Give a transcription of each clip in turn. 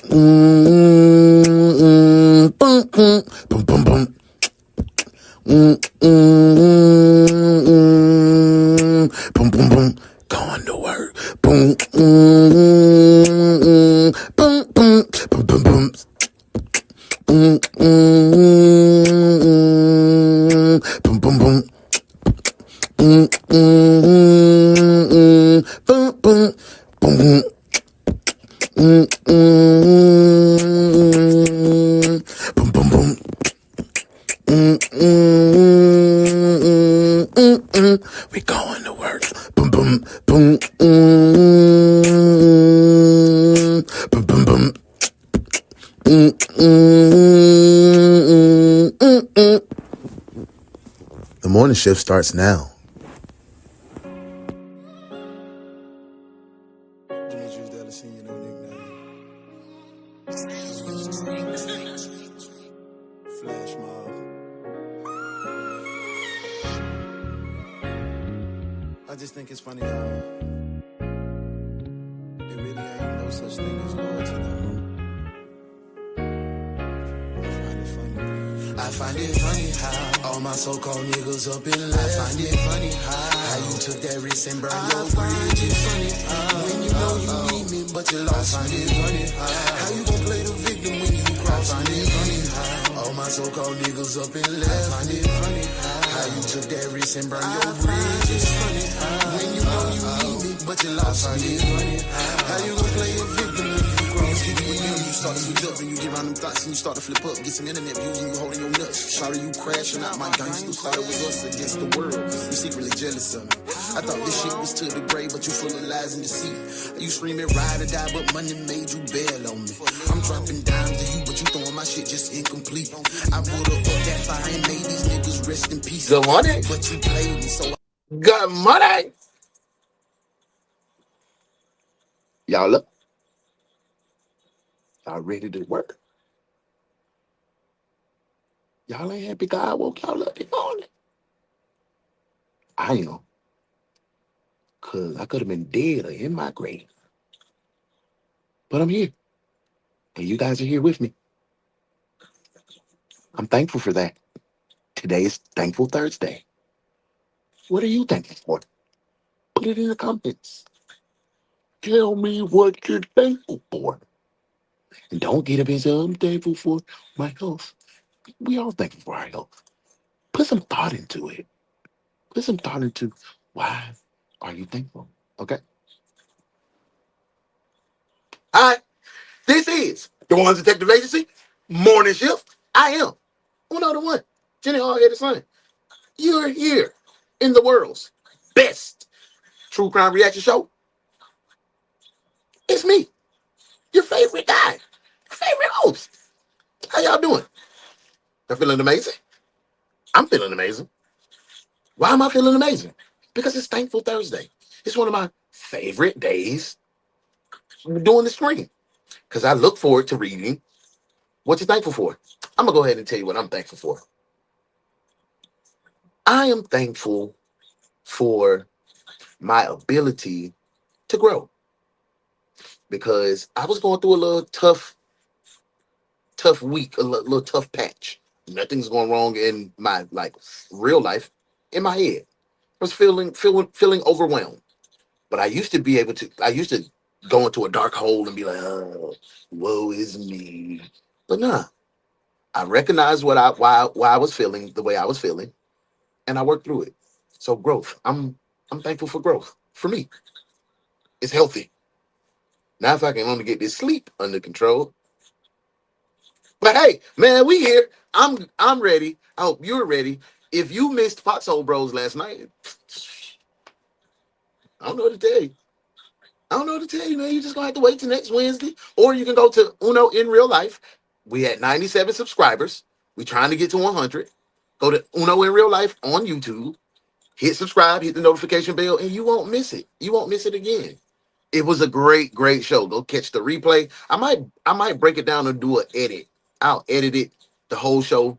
Boom, boom, boom, boom, boom. Boom, boom, boom. Going to work. Boom, boom, boom, boom, boom, boom. Boom, boom, boom, boom. Boom, boom, boom, boom. Boom, boom, boom. We going to work. Boom, boom, boom. Boom, boom, boom. The morning shift starts now. I just think it's funny how it really ain't no such thing as loyalty no more. I find it funny how all my so-called niggas up in love. I find it funny how you took that risk and burned your bridge. It's funny when you know you need me, but you lost. I find it funny how you gon' play the victim when you cross. I find it funny how all my so-called niggas up in love. I find it funny how you took that risk and burned your bridge. It's funny when you know you need me, but you lost. I find it funny how you gon' play a victim when you cross. You start to switch up and you get around them thoughts and you start to flip up, get some internet views and you holding your nuts. Shouting you crashing out my gangster. Thought it was us against the world. You secretly jealous of me. I thought this shit was to the grave, but you full of lies and deceit. You screaming ride or die, but money made you bail on me. I'm dropping dimes to you, but you throwing my shit just incomplete. I would've up that fire and made these niggas rest in peace. Good morning. But you played me, so Good morning. Y'all up? Y'all ready to work? Y'all ain't happy God woke y'all up this morning? I am. Because I could have been dead or in my grave. But I'm here. And you guys are here with me. I'm thankful for that. Today is Thankful Thursday. What are you thankful for? Put it in the comments. Tell me what you're thankful for. And don't get up and say, I'm thankful for my health. We all thankful for our health. Put some thought into it. Put some thought into why are you thankful? Okay? All right. This is DaOnes Detective Agency, Morning Shift. I am UnoDaOne, Jenny Hard-Headed Son. You're here in the world's best true crime reaction show. It's me, your favorite guy, favorite host. How y'all doing? Y'all feeling amazing? I'm feeling amazing. Why am I feeling amazing? Because it's Thankful Thursday. It's one of my favorite days doing the stream because I look forward to reading what you're thankful for. I'm going to go ahead and tell you what I'm thankful for. I am thankful for my ability to grow because I was going through a little tough week, a little tough patch. Nothing's going wrong in my real life. In my head, I was feeling overwhelmed. But I used to go into a dark hole and be like, oh, woe is me. But nah, I recognized why I was feeling the way I was feeling, and I worked through it. So growth. I'm thankful for growth. For me, it's healthy. Now if I can only get this sleep under control. But hey, man, we here. I'm ready. I hope you're ready. If you missed Foxhole Bros last night, I don't know what to tell you. I don't know what to tell you, man. You just gonna have to wait till next Wednesday, or you can go to Uno in real life. We had 97 subscribers. We trying to get to 100. Go to Uno in real life on YouTube. Hit subscribe, hit the notification bell, and you won't miss it. You won't miss it again. It was a great show. Go catch the replay. I might break it down and do an edit. I'll edit it, the whole show,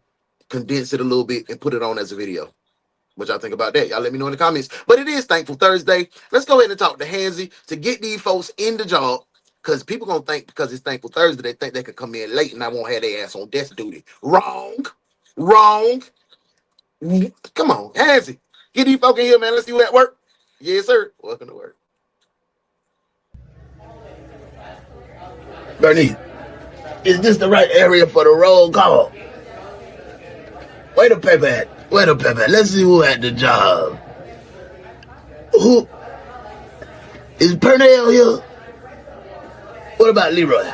condense it a little bit, and put it on as a video. What y'all think about that? Y'all let me know in the comments. But it is Thankful Thursday. Let's go ahead and talk to Hansy to get these folks in the job Because people gonna think because it's Thankful Thursday, they think they can come in late and I won't have their ass on desk duty. Wrong. Wrong. Come on, Hansie. Get these folk in here, man. Let's see you at work. Yes, sir. Welcome to work. Bernice, is this the right area for the roll call? Where the paper at? Where the paper at? Let's see who had the job. Who? Is Pernell here? What about Leroy?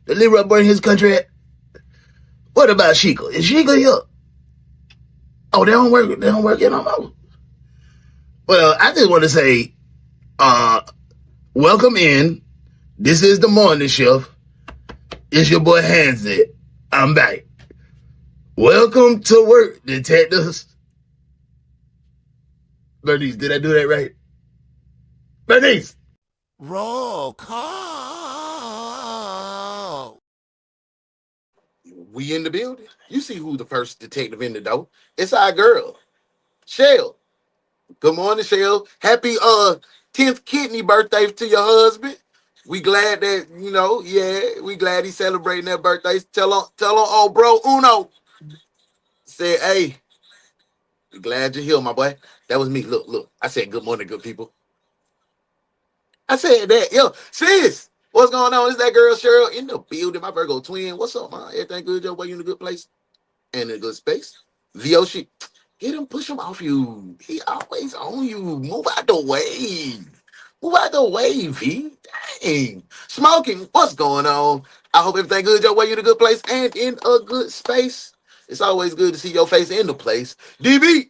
Did Leroy bring his country at? What about Sheikah? Is Sheikah here? Oh, they don't work. They don't work in no more. Well, I just want to say, welcome in. This is the morning shift. It's your boy Hansie. I'm back. Welcome to work, detectives. Bernice, did I do that right? Bernice! Roll call. We in the building. You see who the first detective in the door. It's our girl, Shell. Good morning, Shell. Happy 10th kidney birthday to your husband. We glad that, we glad he's celebrating that birthday. Tell on old bro Uno. Said, hey, we glad you're here, my boy. That was me. Look. I said good morning, good people. I said that. Yo, sis, what's going on? Is that girl Cheryl in the building? My Virgo twin. What's up, man? Everything good, Joe? You in a good place? And in a good space? Vioshi, get him, push him off you. He always on you. Move out the way. Move out the way, V. Dang. Smoking, what's going on? I hope everything good, Joe. You in a good place and in a good space. It's always good to see your face in the place. DB,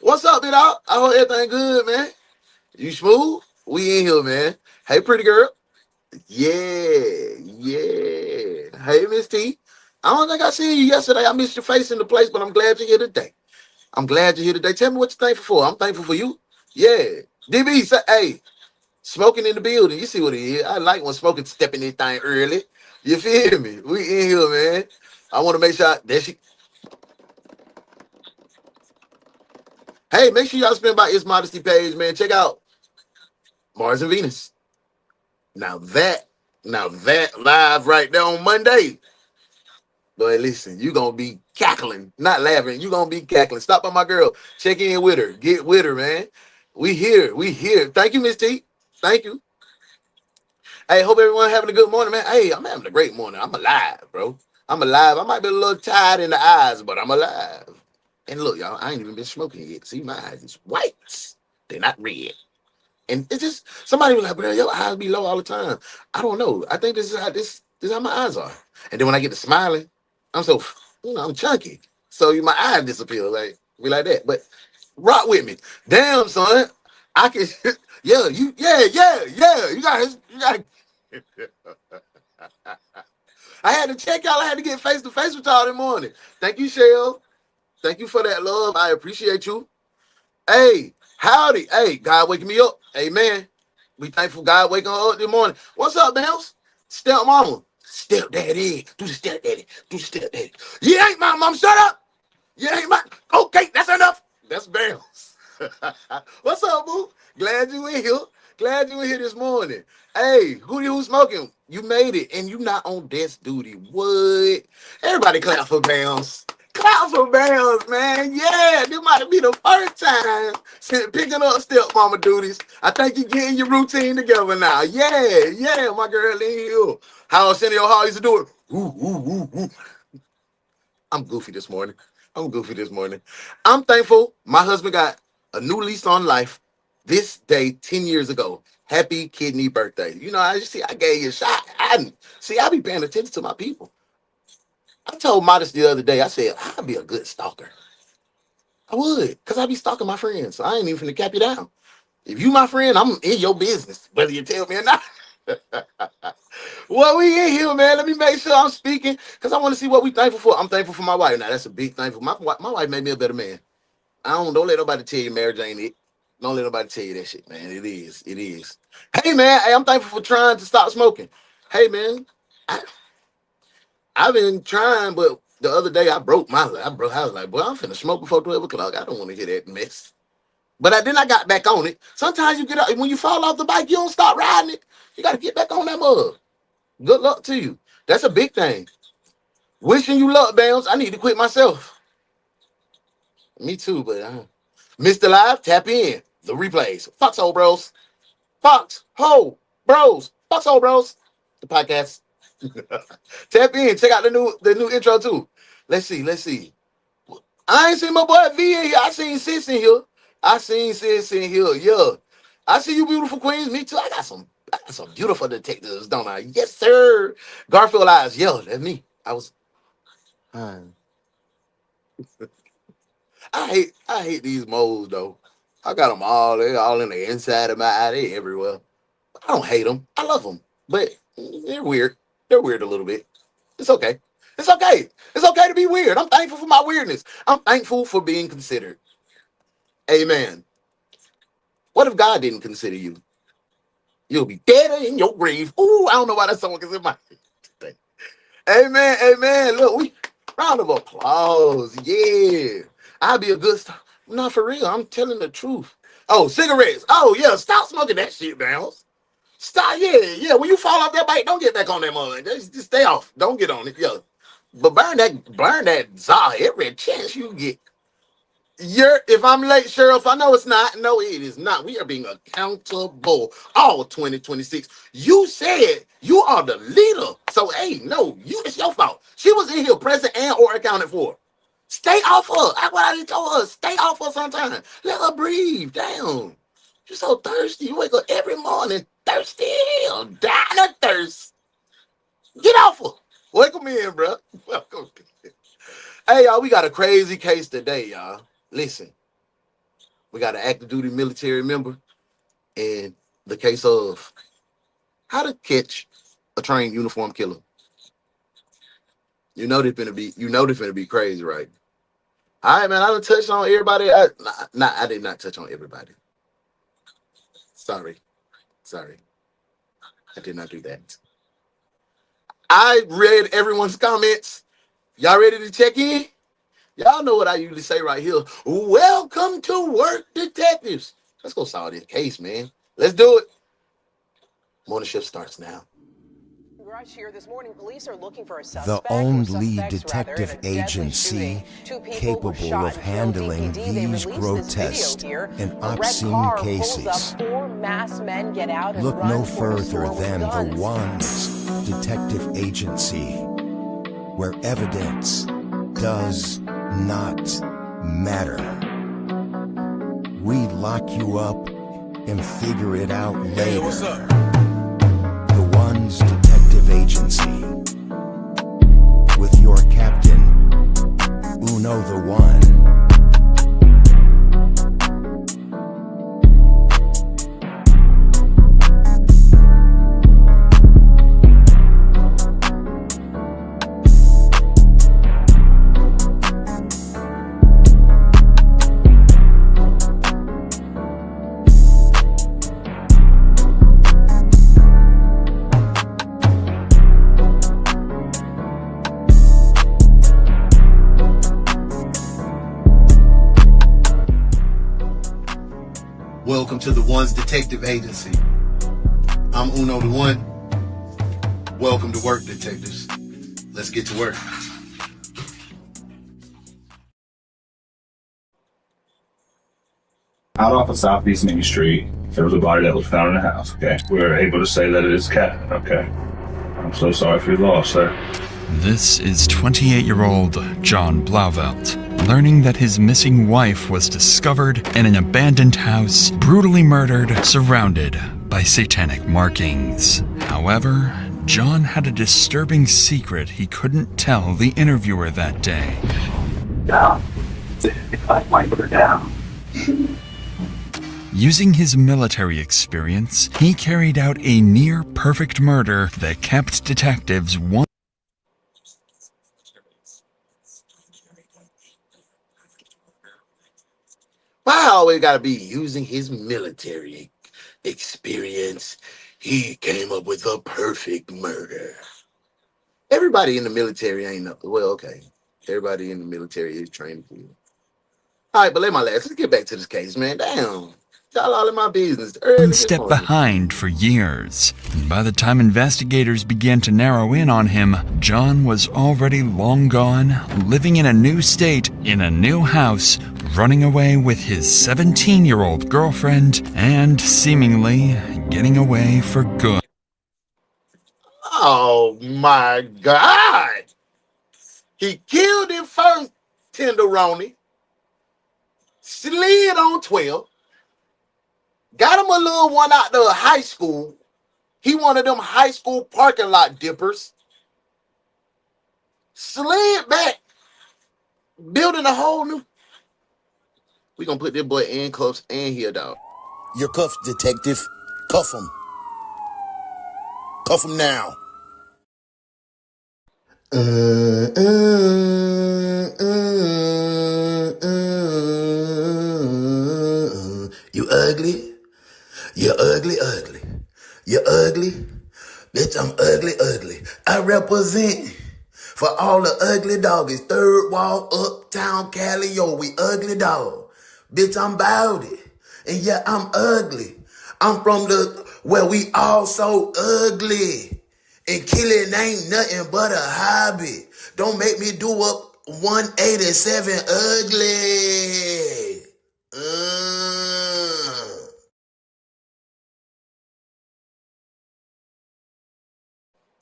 what's up, you know? I hope everything good, man. You smooth? We in here, man. Hey, pretty girl. Yeah. Hey, Miss T. I don't think I seen you yesterday. I missed your face in the place, but I'm glad you're here today. Tell me what you're thankful for. I'm thankful for you. Yeah. DB, say, hey, smoking in the building. You see what it is. I like when smoking stepping this thing early. You feel me? We in here, man. I want to make sure Hey, make sure y'all spin by It's Modesty page, man. Check out Mars and Venus. Now that live right there on Monday. Boy, listen, you gonna be cackling, not laughing. You gonna be cackling. Stop by my girl. Check in with her. Get with her, man. We here. Thank you, Miss T. Thank you. Hey, hope everyone having a good morning, man. Hey, I'm having a great morning. I'm alive, bro. I'm alive. I might be a little tired in the eyes, but I'm alive. And look, y'all, I ain't even been smoking yet. See, my eyes is white. They're not red. And it's just somebody was like, bro, your eyes be low all the time. I don't know. I think this is how my eyes are. And then when I get to smiling, I'm so I'm chunky. So my eyes disappear, like be like that. But rock with me. Damn, son. I can yeah. You got I had to check y'all. I had to get face to face with y'all this morning. Thank you, Shell. Thank you for that love. I appreciate you. Hey, howdy. Hey, God waking me up. Amen. We thankful God waking her up this morning. What's up, Bells? Step mama. Step daddy. Do the step daddy. You ain't my mom. Shut up. You ain't my. Okay, that's enough. That's Bells. What's up, boo? Glad you in here. This morning. Hey, who smoking? You made it, and you not on desk duty. What? Everybody clap for Bells. Clap for Bells, man. Yeah, this might be the first time since picking up stepmama duties. I think you're getting your routine together now. Yeah, my girl in here. How Arsenio Hall used to do it. Ooh. I'm goofy this morning. I'm thankful my husband got a new lease on life this day 10 years ago. Happy kidney birthday. I gave you a shot. I be paying attention to my people. I told Modest the other day, I said, I'd be a good stalker. I would, because I be stalking my friends. So I ain't even finna cap you down. If you my friend, I'm in your business, whether you tell me or not. Well, we in here, man. Let me make sure I'm speaking, because I want to see what we thankful for. I'm thankful for my wife. Now, that's a big thankful. My wife made me a better man. Don't let nobody tell you marriage ain't it. Don't let nobody tell you that shit, man. It is. Hey, man, I'm thankful for trying to stop smoking. Hey, man, I've been trying, but the other day I broke. I was like, boy, I'm finna smoke before 12 o'clock. I don't want to hear that mess. But then I got back on it. Sometimes you get up, when you fall off the bike, you don't stop riding it. You got to get back on that mug. Good luck to you. That's a big thing. Wishing you luck, Bounce. I need to quit myself. Me too, but Mr. Live, tap in. The replays. Foxhole Bros. Foxhole Bros. Foxhole Bros. The podcast. Tap in. Check out the new intro too. Let's see. I ain't seen my boy V in here. I seen Sis in here. Yeah. I see you beautiful queens. Me too. I got some beautiful detectives, don't I? Yes, sir. Garfield eyes. Yeah, that's me. Uh, I hate these moles though. I got them all. They all in the inside of my eye. They everywhere. I don't hate them. I love them, but they're weird. They're weird a little bit. It's okay. It's okay. It's okay to be weird. I'm thankful for my weirdness. I'm thankful for being considered. Amen. What if God didn't consider you? You'll be dead in your grave. Ooh, I don't know why that song is in my thing. Amen. Amen. Look, round of applause. Yeah. I'll be a good star. Not for real. I'm telling the truth. Oh, cigarettes. Oh, yeah. Stop smoking that shit, man. Stop. Yeah. When you fall off that bike, don't get back on that mud. Just stay off. Don't get on it. Yeah. But burn that za every chance you get. If I'm late, Sheriff, I know it's not. No, it is not. We are being accountable all 2026. You said you are the leader. So, hey, no, it's your fault. She was in here present and or accounted for. Stay off her. That's what I just told her. Stay off her sometime. Let her breathe. Damn. You're so thirsty. You wake up every morning thirsty. Dying of thirst. Get off her. Welcome in, bro. Welcome. Hey, y'all, we got a crazy case today, y'all. Listen, we got an active duty military member and the case of how to catch a trained uniform killer. You know they're gonna be crazy, right? All right, man. I done touched on everybody. I did not touch on everybody. Sorry. I did not do that. I read everyone's comments. Y'all ready to check in? Y'all know what I usually say right here. Welcome to work, detectives. Let's go solve this case, man. Let's do it. Morning shift starts now. Here this morning, police are looking for a The only detective agency capable of handling these grotesque and obscene cases. Look no further than the DaOnes Detective Agency, where evidence does not matter. We lock you up and figure it out later. Hey, what's up? The DaOnes Detective Agency, with your captain, UnoDaOne. Welcome to the DaOnes Detective Agency. I'm UnoDaOne. Welcome to work, detectives. Let's get to work. Out off of Southeast Main Street, there was a body that was found in the house, okay? We're able to say that it is Captain, okay? I'm so sorry for your loss, sir. This is 28-year-old John Blauvelt, learning that his missing wife was discovered in an abandoned house, brutally murdered, surrounded by satanic markings. However, John had a disturbing secret he couldn't tell the interviewer that day. Down. If I wipe her down. Using his military experience, he carried out a near-perfect murder that kept detectives one. Why I always gotta be using his military experience? He came up with a perfect murder. Everybody in the military okay. Everybody in the military is trained for you. All right, but let's get back to this case, man. Damn. Y'all all in my business one early this step morning. behind for years. And by the time investigators began to narrow in on him, John was already long gone, living in a new state, in a new house, running away with his 17-year-old girlfriend, and seemingly getting away for good. Oh my God! He killed his first tenderoni, slid on 12, got him a little one out of high school. He one of them high school parking lot dippers. Slid back, building a whole new. We gonna put this boy in cuffs and here, dog. You're cuffed, detective. Cuff him. Cuff him now. You ugly? You ugly. You ugly? Bitch, I'm ugly. I represent for all the ugly doggies. Third wall, uptown, Cali, yo, we ugly dog. Bitch, I'm about it. And yeah, I'm ugly. I'm from where we all so ugly. And killing ain't nothing but a hobby. Don't make me do up 187 ugly.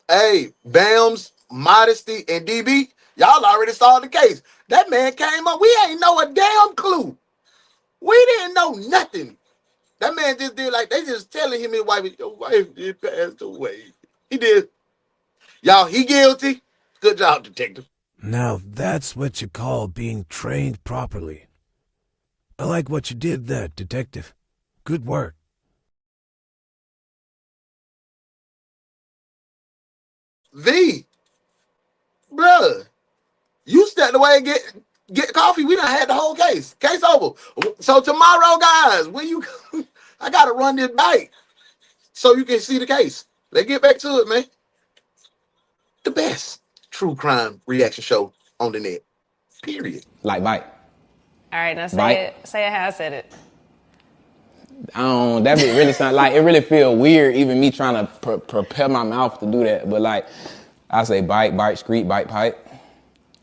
Hey, Bams, Modesty, and DB, y'all already saw the case. That man came up. We ain't know a damn clue. We didn't know nothing. That man just did like they just telling him his wife did passed away. He did. Y'all, he guilty. Good job, detective. Now that's what you call being trained properly. I like what you did there, detective. Good work. V, bruh, you stepped away and get coffee. We done had the whole case. Case over. So tomorrow, guys, when you I gotta run this bike so you can see the case. Let's get back to it, man. The best true crime reaction show on the net. Period. Like bite. All right, now Bite. say it how I said it. That be really sound like it really feel weird even me trying to prepare my mouth to do that. But like I say bite, screet, bite, pipe.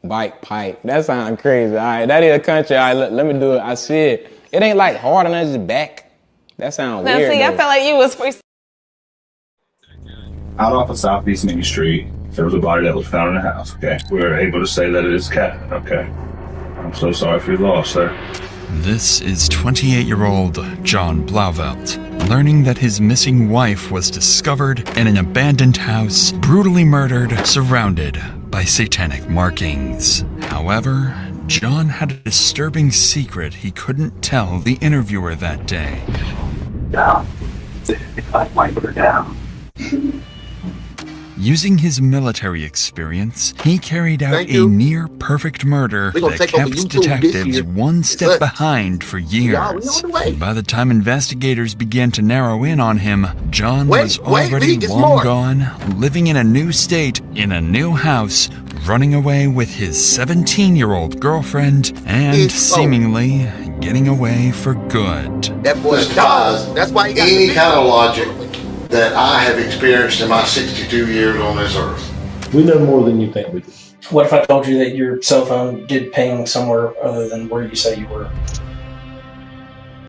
Bite, pipe. That sounds crazy. All right, that is a country. All right, let me do it. I said it ain't like hard on us back. That sounds Now weird. see, though. I felt like you was first. Out off of Southeast Main Street, there was a body that was found in the house, okay? We were able to say that it is Captain, okay? I'm so sorry for your loss, sir. This is 28-year-old John Blauvelt, learning that his missing wife was discovered in an abandoned house, brutally murdered, surrounded by satanic markings. However, John had a disturbing secret he couldn't tell the interviewer that day. Down. If I wipe her down. Using his military experience, he carried out a near-perfect murder that kept detectives one step behind for years. And by the time investigators began to narrow in on him, John was already long gone, living in a new state, in a new house, running away with his 17-year-old girlfriend, and seemingly getting away for good. That boy dies. That's why he got any kind of logic that I have experienced in my 62 years on this earth. We know more than you think we do. What if I told you that your cell phone did ping somewhere other than where you say you were?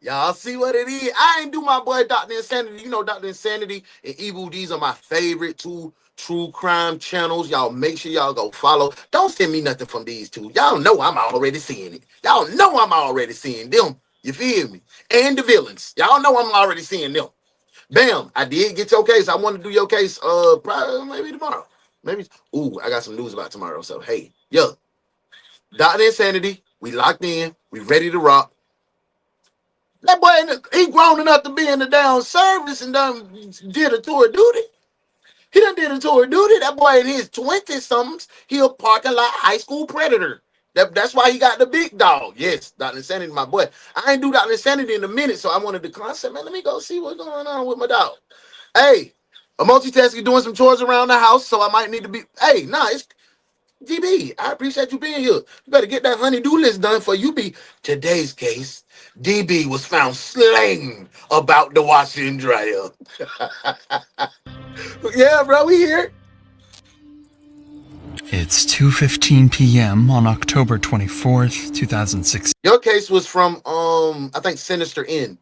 Y'all see what it is? I ain't do my boy Dr. Insanity. You know Dr. Insanity and Evil D's are my favorite two true crime channels. Y'all make sure y'all go follow. Don't send me nothing from these two. Y'all know I'm already seeing it. Y'all know I'm already seeing them. You feel me? And the villains. Y'all know I'm already seeing them. Bam, I did get your case. I want to do your case probably maybe tomorrow. Maybe. Ooh, I got some news about tomorrow. So, hey, yo, Dr. Insanity, we locked in. We ready to rock. That boy, he grown enough to be in the down service and done did a tour of duty. He done did a tour of duty. That boy in his 20-somethings, he a parking lot high school predator. That's why he got the big dog. Yes, Dr. Insanity, my boy. I ain't do Dr. Insanity in a minute, so I wanted to concept, man, let me go see what's going on with my dog. Hey, I'm multitasking, doing some chores around the house, so I might need to be, hey, nah, DB, I appreciate you being here. You better get that honey-do list done for you be. Today's case, DB was found slain about the washer and dryer. Yeah, bro, we here. It's 2:15 p.m. on October 24th, 2006. Your case was from, I think Sinister N.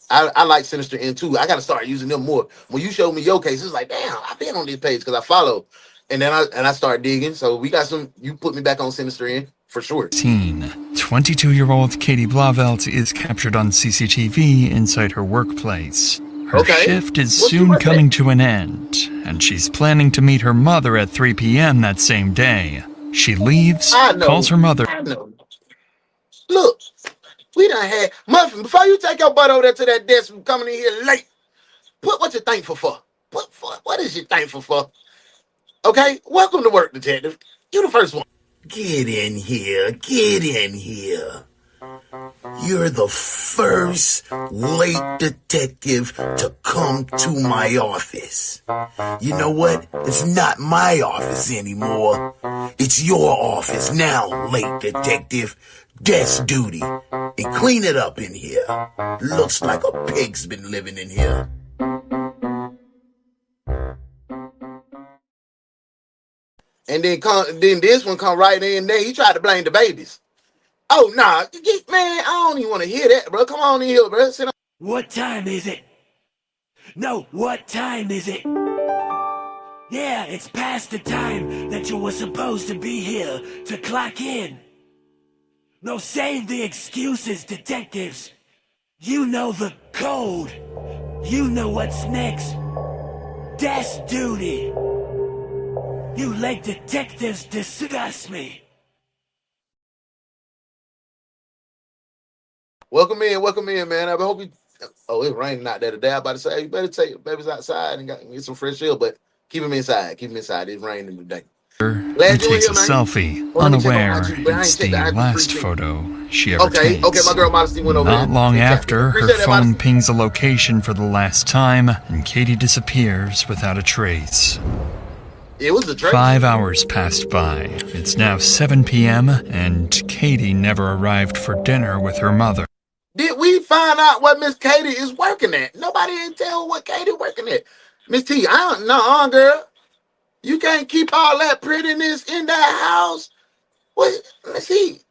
I like Sinister N too. I got to start using them more. When you showed me your case, it's like, damn, I've been on this page because I follow. And then I started digging. So we got some, you put me back on Sinister N for sure. 22-year-old Katie Blauvelt is captured on CCTV inside her workplace. Her shift is soon coming to an end, and she's planning to meet her mother at 3 p.m. that same day. She leaves, calls her mother. I know. Look, we done had, Muffin, before you take your butt over there to that desk from coming in here late, put what you're thankful for. What is you thankful for? Okay, welcome to work, detective. You the first one. Get in here. Get in here. You're the first late detective to come to my office. You know what? It's not my office anymore. It's your office now, late detective. Desk duty. And clean it up in here. Looks like a pig's been living in here. And then this one come right in there. He tried to blame the babies. Oh, nah. Man, I don't even want to hear that, bro. Come on in here, bro. Sit down. What time is it? No, what time is it? Yeah, it's past the time that you were supposed to be here to clock in. No, save the excuses, detectives. You know the code. You know what's next. Desk duty. You late detectives disgust me. Welcome in, man. I hope you. Oh, it's raining out there today. I'm about to say, you better take your babies outside and get some fresh air, but keep them inside. Keep them inside. It's raining today. Glad takes a selfie, unaware it's the last photo she ever takes. Okay, my girl Modesty went over. Not long after, her phone pings a location for the last time, and Katie disappears without a trace. It was a trace. 5 hours passed by. It's now 7 p.m., and Katie never arrived for dinner with her mother. Did we find out what Miss Katie is working at? Nobody didn't tell what Katie working at. Miss T, I don't know, girl. You can't keep all that prettiness in that house. What? Miss T,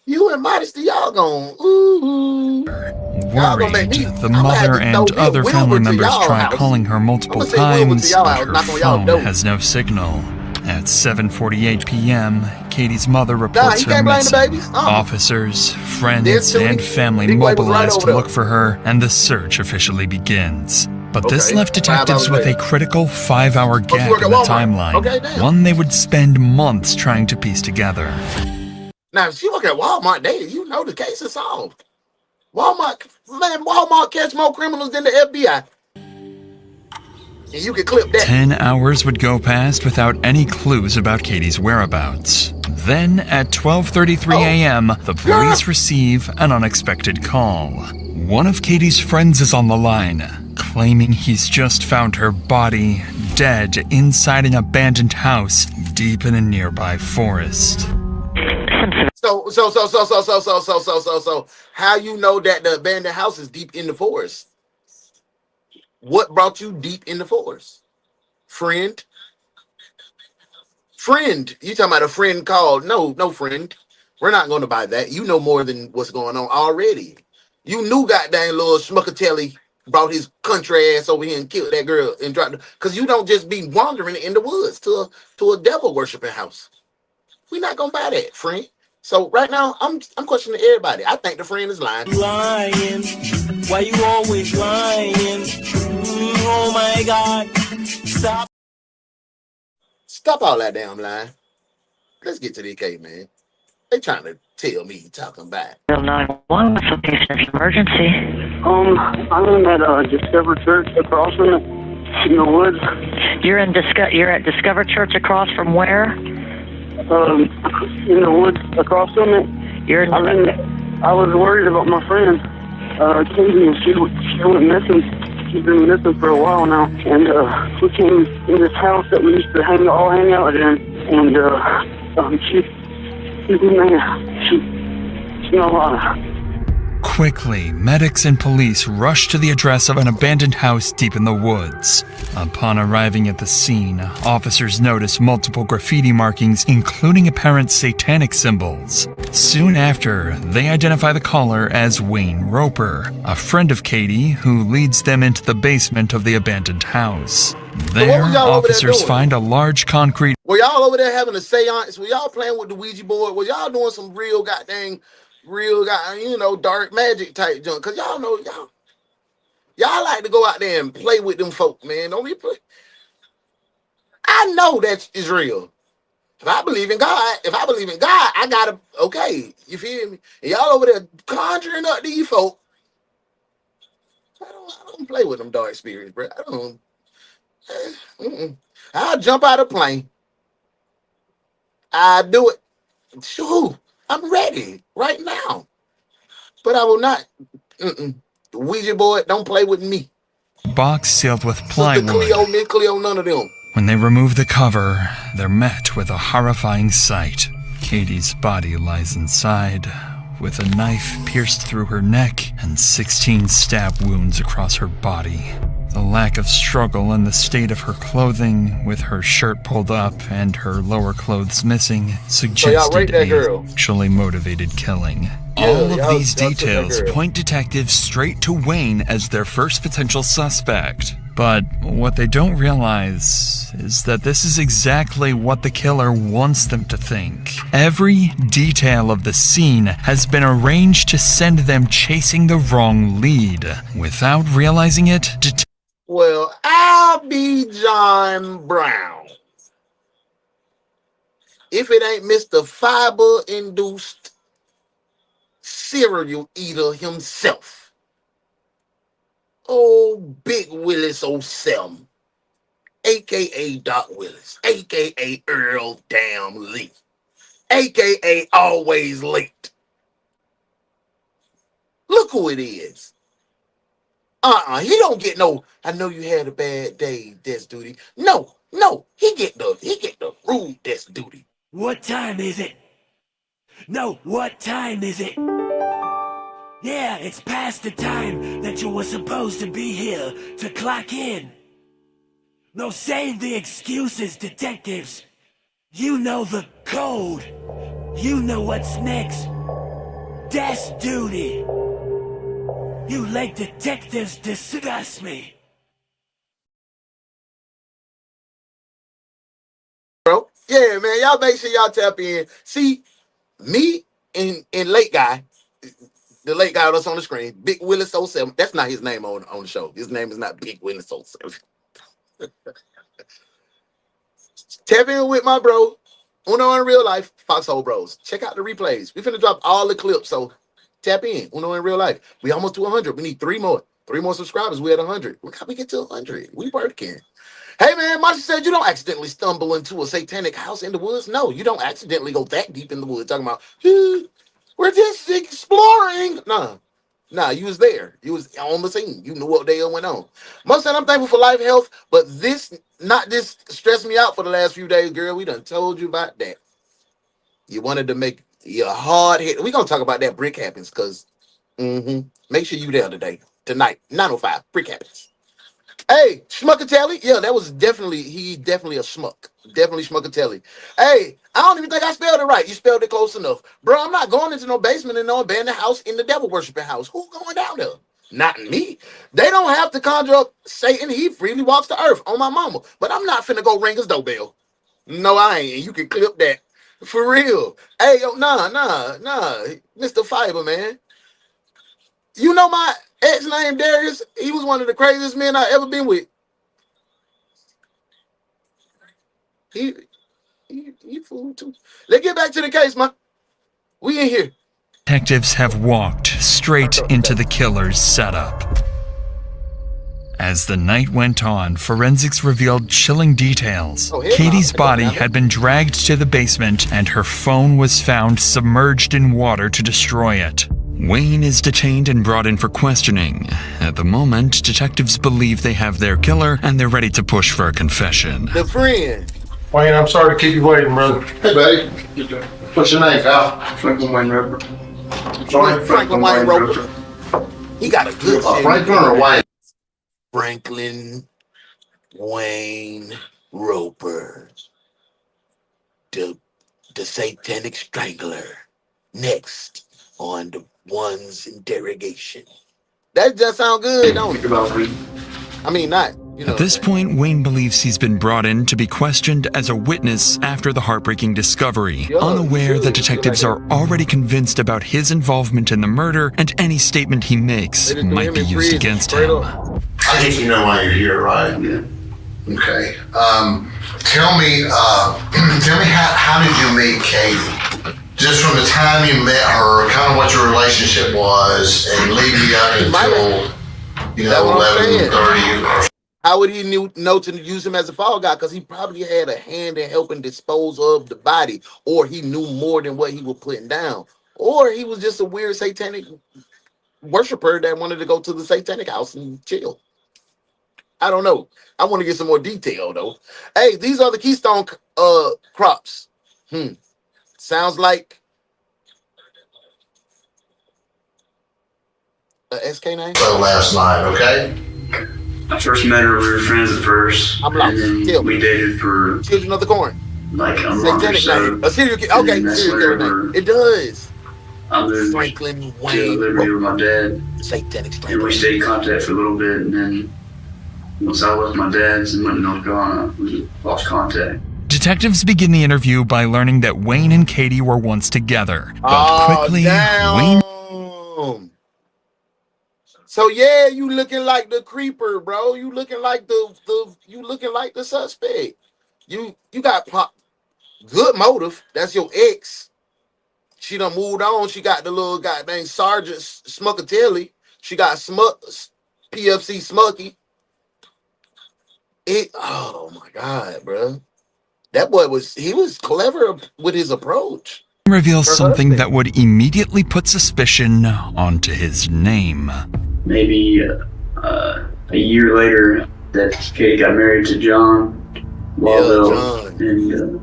you and Modesty, y'all going, ooh. Worried, the mother and other family members try calling her multiple times, but her phone has no signal. At 7:48 p.m., Katie's mother reports her missing. Officers, friends, and family mobilize to look for her, and the search officially begins. But this left detectives with a critical 5-hour gap in the timeline, one they would spend months trying to piece together. Now, if you look at Walmart data, you know the case is solved. Walmart catch more criminals than the FBI. And you can clip that. 10 hours would go past without any clues about Katie's whereabouts. Then, at 12:33 a.m., the police receive an unexpected call. One of Katie's friends is on the line, claiming he's just found her body, dead, inside an abandoned house deep in a nearby forest. So, how you know that the abandoned house is deep in the forest? What brought you deep in the forest? Friend? You talking about a friend called? No, friend. We're not going to buy that. You know more than what's going on already. You knew goddamn little Schmuckatelli brought his country ass over here and killed that girl and dropped her. Because you don't just be wandering in the woods to a devil worshiping house. We're not going to buy that, friend. So right now, I'm questioning everybody. I think the friend is lying. Lying. Why you always lying? Oh my God. Stop all that damn lying. Let's get to the case, man. They trying to tell me talking back. 911, what's the patient's emergency? I'm in that Discover Church across from it in the woods. You're at Discover Church across from where? In the woods across from it. I was worried about my friend, Katie. She went missing. She's been missing for a while now, and we came in this house that we used to hang out in, And she's a man. She knows how to. Quickly, medics and police rush to the address of an abandoned house deep in the woods. Upon arriving at the scene, officers notice multiple graffiti markings, including apparent satanic symbols. Soon after, they identify the caller as Wayne Roper, a friend of Katie who leads them into the basement of the abandoned house. There, officers find a large concrete... Were y'all over there having a seance? Were y'all playing with the Ouija board? Were y'all doing some real dark magic type junk? Cause y'all know y'all like to go out there and play with them folk, man. Don't be play. I know that is real. If I believe in God, I gotta okay. You feel me? And y'all over there conjuring up these folk. I don't play with them dark spirits, bro. I don't. I'll jump out of a plane. I do it. Sure. I'm ready right now, but I will not. The Ouija board, don't play with me. Box sealed with plywood. Miss Cleo, none of them. When they remove the cover, they're met with a horrifying sight. Katie's body lies inside, with a knife pierced through her neck and 16 stab wounds across her body. The lack of struggle and the state of her clothing, with her shirt pulled up and her lower clothes missing, suggested a sexually motivated killing. All of these details point detectives straight to Wayne as their first potential suspect. But what they don't realize is that this is exactly what the killer wants them to think. Every detail of the scene has been arranged to send them chasing the wrong lead. Without realizing it, well, I'll be John Brown if it ain't Mr. Fiber-induced serial eater himself. Oh, Big Willis O'Selm, a.k.a. Doc Willis, a.k.a. Earl Damn Lee, a.k.a. Always Late. Look who it is. He don't get no, I know you had a bad day, desk duty. No, he get the rude desk duty. What time is it? No, what time is it? Yeah, it's past the time that you were supposed to be here to clock in. No, save the excuses, detectives. You know the code. You know what's next. Desk duty. You let detectives disgust me. Bro, yeah, man, y'all make sure y'all tap in. See, me and Late Guy, the late guy that's on the screen, Big Willis 07. That's not his name on the show. His name is not Big Willis 07. Tap in with my bro, Uno in real life, Foxhole Bros. Check out the replays. We finna drop all the clips, so tap in. Uno in real life. We almost to 100. We need 3 more. 3 more subscribers. We at 100. Look how we get to 100. We working. Hey man, Marcia said you don't accidentally stumble into a satanic house in the woods. No, you don't accidentally go that deep in the woods. Talking about, we're just exploring. Nah, you was there. You was on the scene. You knew what the hell went on. Most said I'm thankful for life, health, but this stressed me out for the last few days, girl. We done told you about that. You wanted to make your hard hit. We're gonna talk about that. Brick happens, because make sure you there tonight, 9:05. Brick happens. Hey, Schmuckatelli. Yeah, that was definitely a schmuck. Definitely Schmuckatelli. Hey, I don't even think I spelled it right. You spelled it close enough. Bro, I'm not going into no basement in no abandoned house in the devil worshiping house. Who going down there? Not me. They don't have to conjure up Satan. He freely walks the earth on my mama. But I'm not finna go ring his doorbell. No, I ain't. And you can clip that. For real. Hey, yo, nah. Mr. Fiber, man. You know my ex named Darius? He was one of the craziest men I ever been with. He fooled too. Let's get back to the case, man. We in here. Detectives have walked straight into the killer's setup. As the night went on, forensics revealed chilling details. Katie's body had been dragged to the basement, and her phone was found submerged in water to destroy it. Wayne is detained and brought in for questioning. At the moment, detectives believe they have their killer, and they're ready to push for a confession. The friend. Wayne, I'm sorry to keep you waiting, brother. Hey, buddy. What's your name, pal? Franklin Wayne Roper. Franklin Wayne Roper. He got a good shit. Franklin or Wayne? Franklin Wayne Roper. The Satanic Strangler. Next on the One's interrogation. That just sound good, don't it? I mean, not. At this point, Wayne believes he's been brought in to be questioned as a witness after the heartbreaking discovery, unaware that detectives are already convinced about his involvement in the murder, and any statement he makes might be used against him. I think you know why you're here, right? Yeah. Okay. Tell me how did you meet Katie? Just from the time you met her, kind of what your relationship was, and leading up until, 11:30. How would he know to use him as a fall guy? Because he probably had a hand in helping dispose of the body, or he knew more than what he was putting down, or he was just a weird satanic worshiper that wanted to go to the satanic house and chill. I don't know. I want to get some more detail though. Hey, these are the Keystone crops. Sounds like a SK name. So last night, okay? I first met her, we were friends at first. I'm lost. And then we dated for Children of the Corn. Like a month or so. A serial killer. Okay, serial killer name. It does. I moved Franklin to Wayne Liberty with my dad. Satanic Strangler. And we stayed in contact for a little bit, and then once I left my dad's and went to North Carolina, we lost contact. Detectives begin the interview by learning that Wayne and Katie were once together, but quickly, Wayne... So yeah, you looking like the creeper, bro. You looking like the suspect. You got good motive. That's your ex. She done moved on. She got the little goddamn Sergeant Smuckatelli. She got PFC Smucky. Oh my God, bro. That boy was clever with his approach. Reveals something that would immediately put suspicion onto his name. Maybe a year later, that Katie got married to John Blauvelt, and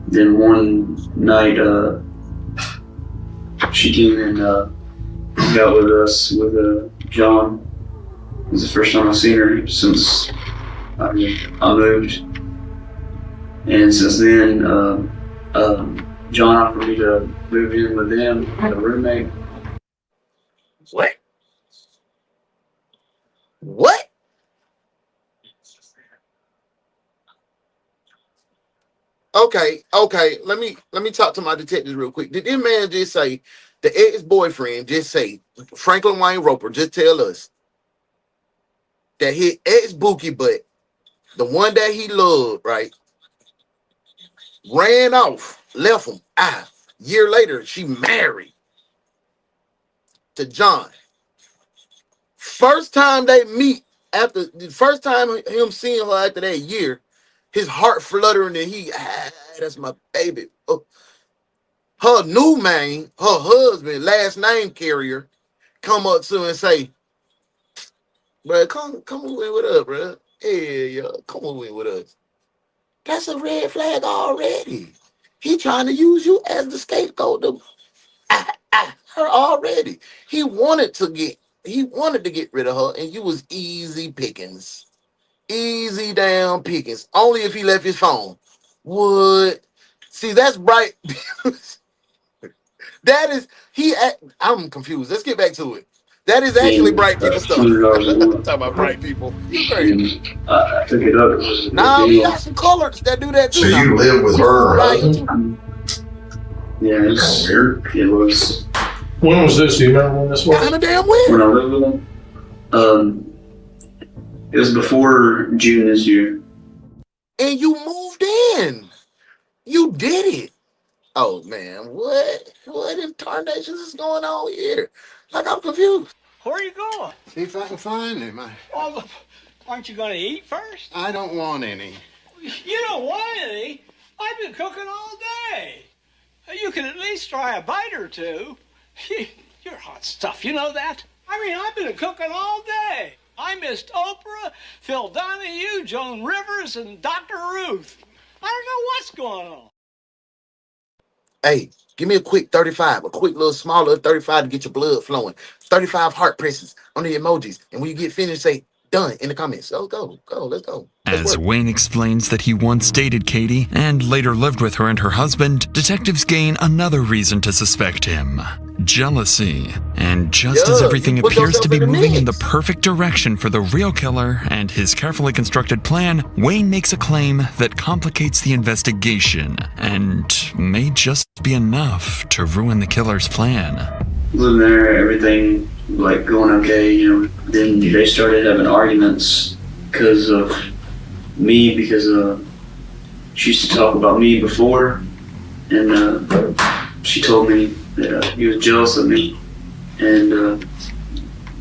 then one night she came and hung out with us with John. It was the first time I've seen her since I moved, and since then John offered me to move in with them, a roommate. What? Okay. Let me talk to my detectives real quick. Did this man just say, the ex-boyfriend just say, Franklin Wayne Roper, just tell us that his ex-bookie butt, the one that he loved, right, ran off, left him. Year later, she married to John. First time they meet, after the first time him seeing her after that year, his heart fluttering and that's my baby. Her new man, her husband, last name carrier, come up to her and say, bro, come away with us, bro. Yeah, come away with us. That's a red flag already. He trying to use you as the scapegoat to her already. He wanted to get rid of her, and you was easy pickings. Easy down pickings. Only if he left his phone. What? See, that's bright. I'm confused. Let's get back to it. That is actually bright people stuff. Talking about bright people. You crazy. I took it up. Nah, we got some colors that do that too. So you live with her? Yeah, it's weird. It was. When was this? Do you remember when this was? Kind of damn weird. When I lived with him. It was before June this year. And you moved in. You did it. Oh man, what in tarnations is going on here? Like, I'm confused. Where are you going? See if I can find him. Oh, aren't you going to eat first? I don't want any. You don't want any? I've been cooking all day. You can at least try a bite or two. You're hot stuff, you know that? I mean, I've been cooking all day. I missed Oprah, Phil Donahue, Joan Rivers, and Dr. Ruth. I don't know what's going on. Hey, give me a quick 35, a quick little smaller 35 to get your blood flowing. 35 heart presses on the emojis. And when you get finished, say done in the comments. So go, let's go. As Wayne explains that he once dated Katie and later lived with her and her husband, detectives gain another reason to suspect him. Jealousy. And just as everything appears to be moving in the perfect direction for the real killer and his carefully constructed plan, Wayne makes a claim that complicates the investigation and may just be enough to ruin the killer's plan. Living there, everything like going okay, you know. Then they started having arguments because of me, because she used to talk about me before, and she told me that he was jealous of me, and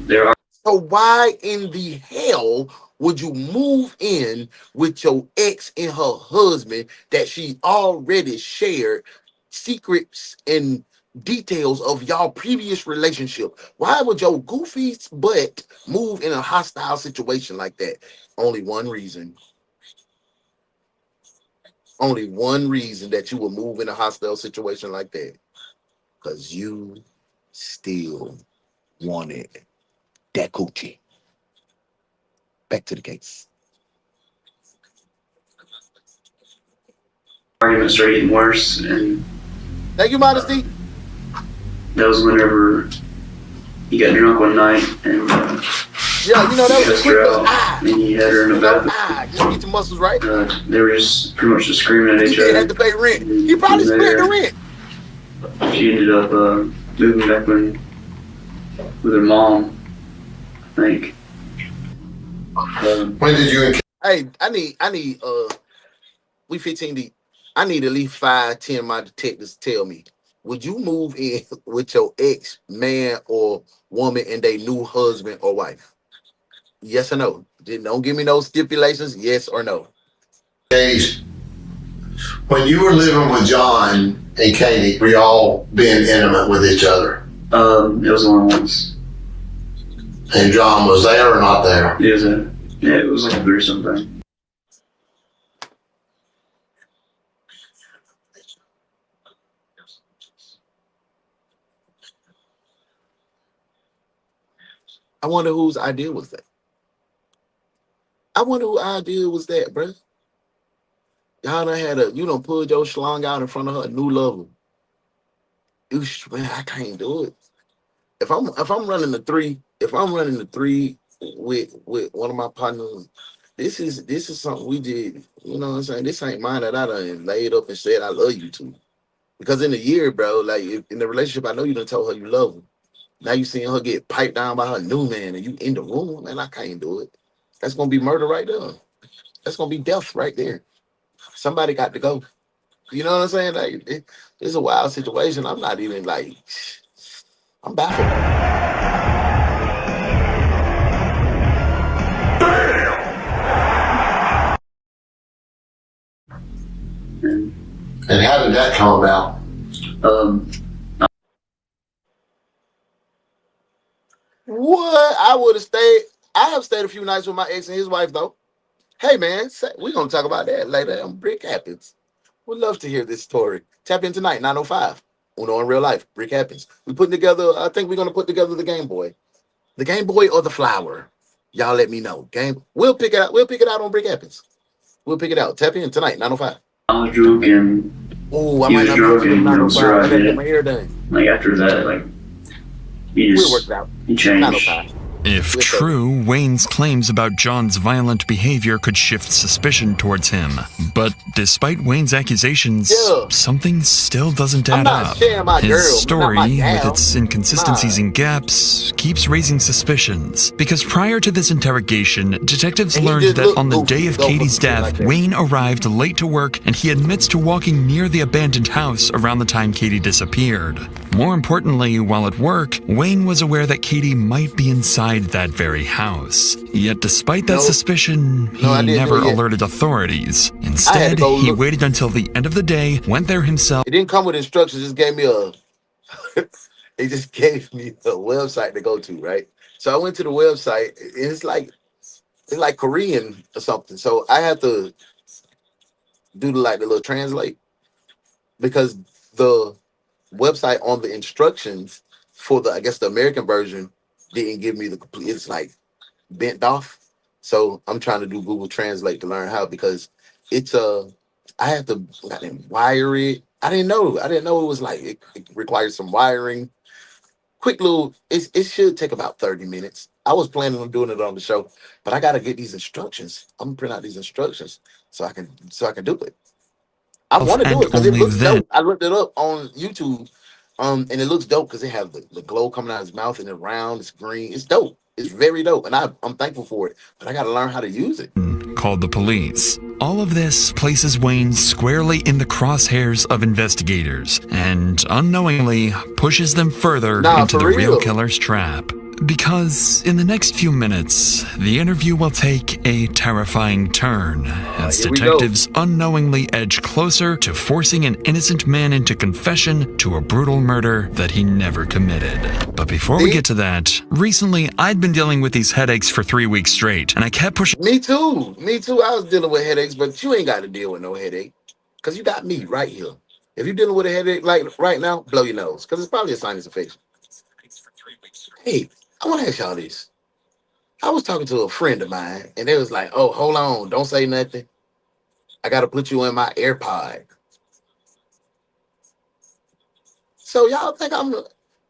there are. So why in the hell would you move in with your ex and her husband that she already shared secrets and details of y'all previous relationship? Why would your goofy butt move in a hostile situation like that? Only one reason. Only one reason that you would move in a hostile situation like that. Because you still wanted that coochie. Back to the case. Arguments started getting worse, and thank you, Modesty. That was whenever he got drunk one night, and yeah, you know that was a quick and he had her in the bathroom. Just get your muscles right. They were just pretty much just screaming at each other. He had to pay rent. He probably split the rent. She ended up moving back with her mom, I think. When did you? Hey, I need we 15 deep. I need at least 5-10 of my detectives to tell me, would you move in with your ex man or woman and their new husband or wife? Yes or no? Don't give me no stipulations. Yes or no? When you were living with John and Katie, were y'all being intimate with each other? It was only once. And John was there or not there? He was there. Yeah, it was like a threesome thing. I wonder whose idea was that. I wonder whose idea was that, bro. Y'all done had you done pulled your schlong out in front of her new lover. Man, I can't do it. If I'm running the three, with one of my partners, this is something we did. You know what I'm saying? This ain't mine that I done laid up and said I love you to. Because in a year, bro, like in the relationship, I know you done told her you love her. Now you seeing her get piped down by her new man and you in the room, man, I can't do it. That's gonna be murder right there. That's gonna be death right there. Somebody got to go. You know what I'm saying? Like it's a wild situation. I'm not even like, I'm baffled. And how did that come about? What? I have stayed a few nights with my ex and his wife, though. Hey, man, we're going to talk about that later on Brick Happens. We'd love to hear this story. Tap in tonight, 9:05. Uno in real life. Brick Happens. We putting together, I think we're going to put together the Game Boy. The Game Boy or the flower. Y'all let me know. We'll pick it out. We'll pick it out on Brick Happens. We'll pick it out. Tap in tonight, 9:05. I was drunk and I he might was not drunk be and I'm sorry I I got to did get it. my hair done. Like after that, like We'll work it out. he changed. 9:05. If true, Wayne's claims about John's violent behavior could shift suspicion towards him. But despite Wayne's accusations, something still doesn't add up. His story, with its inconsistencies and gaps, keeps raising suspicions. Because prior to this interrogation, detectives learned that on the day of Katie's death, Wayne arrived late to work and he admits to walking near the abandoned house around the time Katie disappeared. More importantly, while at work, Wayne was aware that Katie might be inside that very house. Yet despite that suspicion, he never alerted authorities. Instead, he waited until the end of the day, went there himself. It didn't come with instructions, just gave me it just gave me a website to go to, right? So I went to the website, and it's like Korean or something. So I had to do the little translate, because the website on the instructions for the, I guess, the American version didn't give me the complete. It's like bent off. So I'm trying to do Google Translate to learn how, because it's I have to wire it. I didn't know it was like it requires some wiring. Quick little, it should take about 30 minutes. I was planning on doing it on the show, but I gotta get these instructions. I'm gonna print out these instructions so I can do it. I want to do it because it looks dope. I looked it up on YouTube, and it looks dope because it has the glow coming out of his mouth, and it's round, it's green, it's dope. It's very dope, and I'm thankful for it. But I got to learn how to use it. Called the police. All of this places Wayne squarely in the crosshairs of investigators and unknowingly pushes them further into the real killer's trap. Because in the next few minutes, the interview will take a terrifying turn as detectives unknowingly edge closer to forcing an innocent man into confession to a brutal murder that he never committed. But before we get to that, recently I'd been dealing with these headaches for 3 weeks straight, and I kept pushing. Me too. I was dealing with headaches, but you ain't got to deal with no headache because you got me right here. If you're dealing with a headache like right now, blow your nose because it's probably a sinus infection. Hey, I want to ask y'all this. I was talking to a friend of mine, and they was like, "Oh, hold on, don't say nothing. I got to put you in my AirPod." So y'all think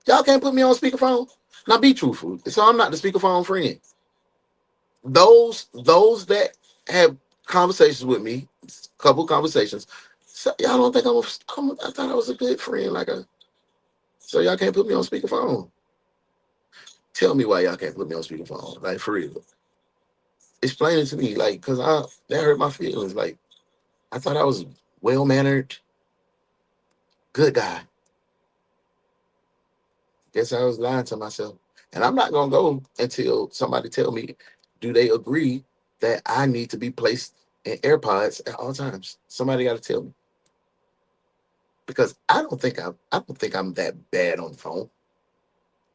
y'all can't put me on speakerphone? Now be truthful. So I'm not the speakerphone friend. Those that have conversations with me, couple conversations, so y'all don't think I thought I was a good friend, so y'all can't put me on speakerphone. Tell me why y'all can't put me on speakerphone, like for real. Explain it to me, because that hurt my feelings. I thought I was well-mannered, good guy. Guess I was lying to myself. And I'm not gonna go until somebody tell me, do they agree that I need to be placed in AirPods at all times? Somebody got to tell me, because I don't think I'm that bad on the phone.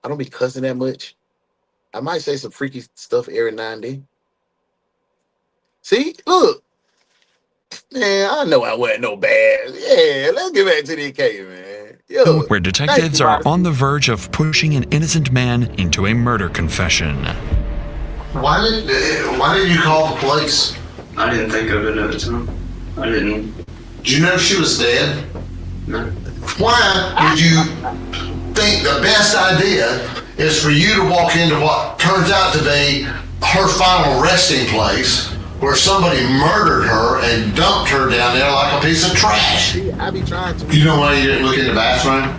I don't be cussing that much. I might say some freaky stuff every now and then. See, look, man, I know I wasn't no bad. Yeah, let's get back to the case, man. Yo, where detectives are on the verge of pushing an innocent man into a murder confession. Why did you call the police? I didn't think of it at the time. I didn't. Did you know she was dead? No. Why would you think the best idea is for you to walk into what turns out to be her final resting place, where somebody murdered her and dumped her down there like a piece of trash? I be trying to. You know why you didn't look in the bathroom?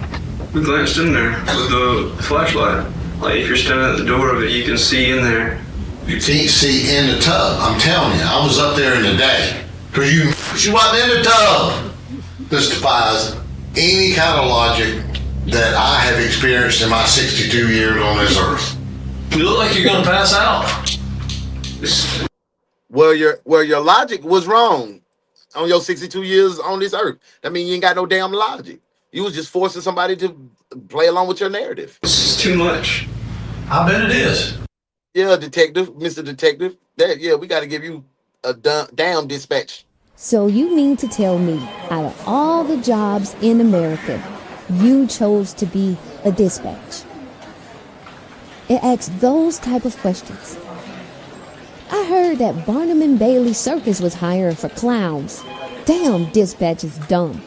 We glanced in there with the flashlight. If you're standing at the door of it, you can see in there. You can't see in the tub. I'm telling you, I was up there in the day. Because she wasn't in the tub. This defies any kind of logic that I have experienced in my 62 years on this earth. You look like you're gonna pass out. Well, your logic was wrong on your 62 years on this earth. That means you ain't got no damn logic. You was just forcing somebody to play along with your narrative. This is too much. I bet it is. Yeah, Mr. Detective. We got to give you a damn dispatch. So you mean to tell me, out of all the jobs in America, you chose to be a dispatch? It asks those type of questions. I heard that Barnum and Bailey Circus was hiring for clowns. Damn, dispatch is dumb.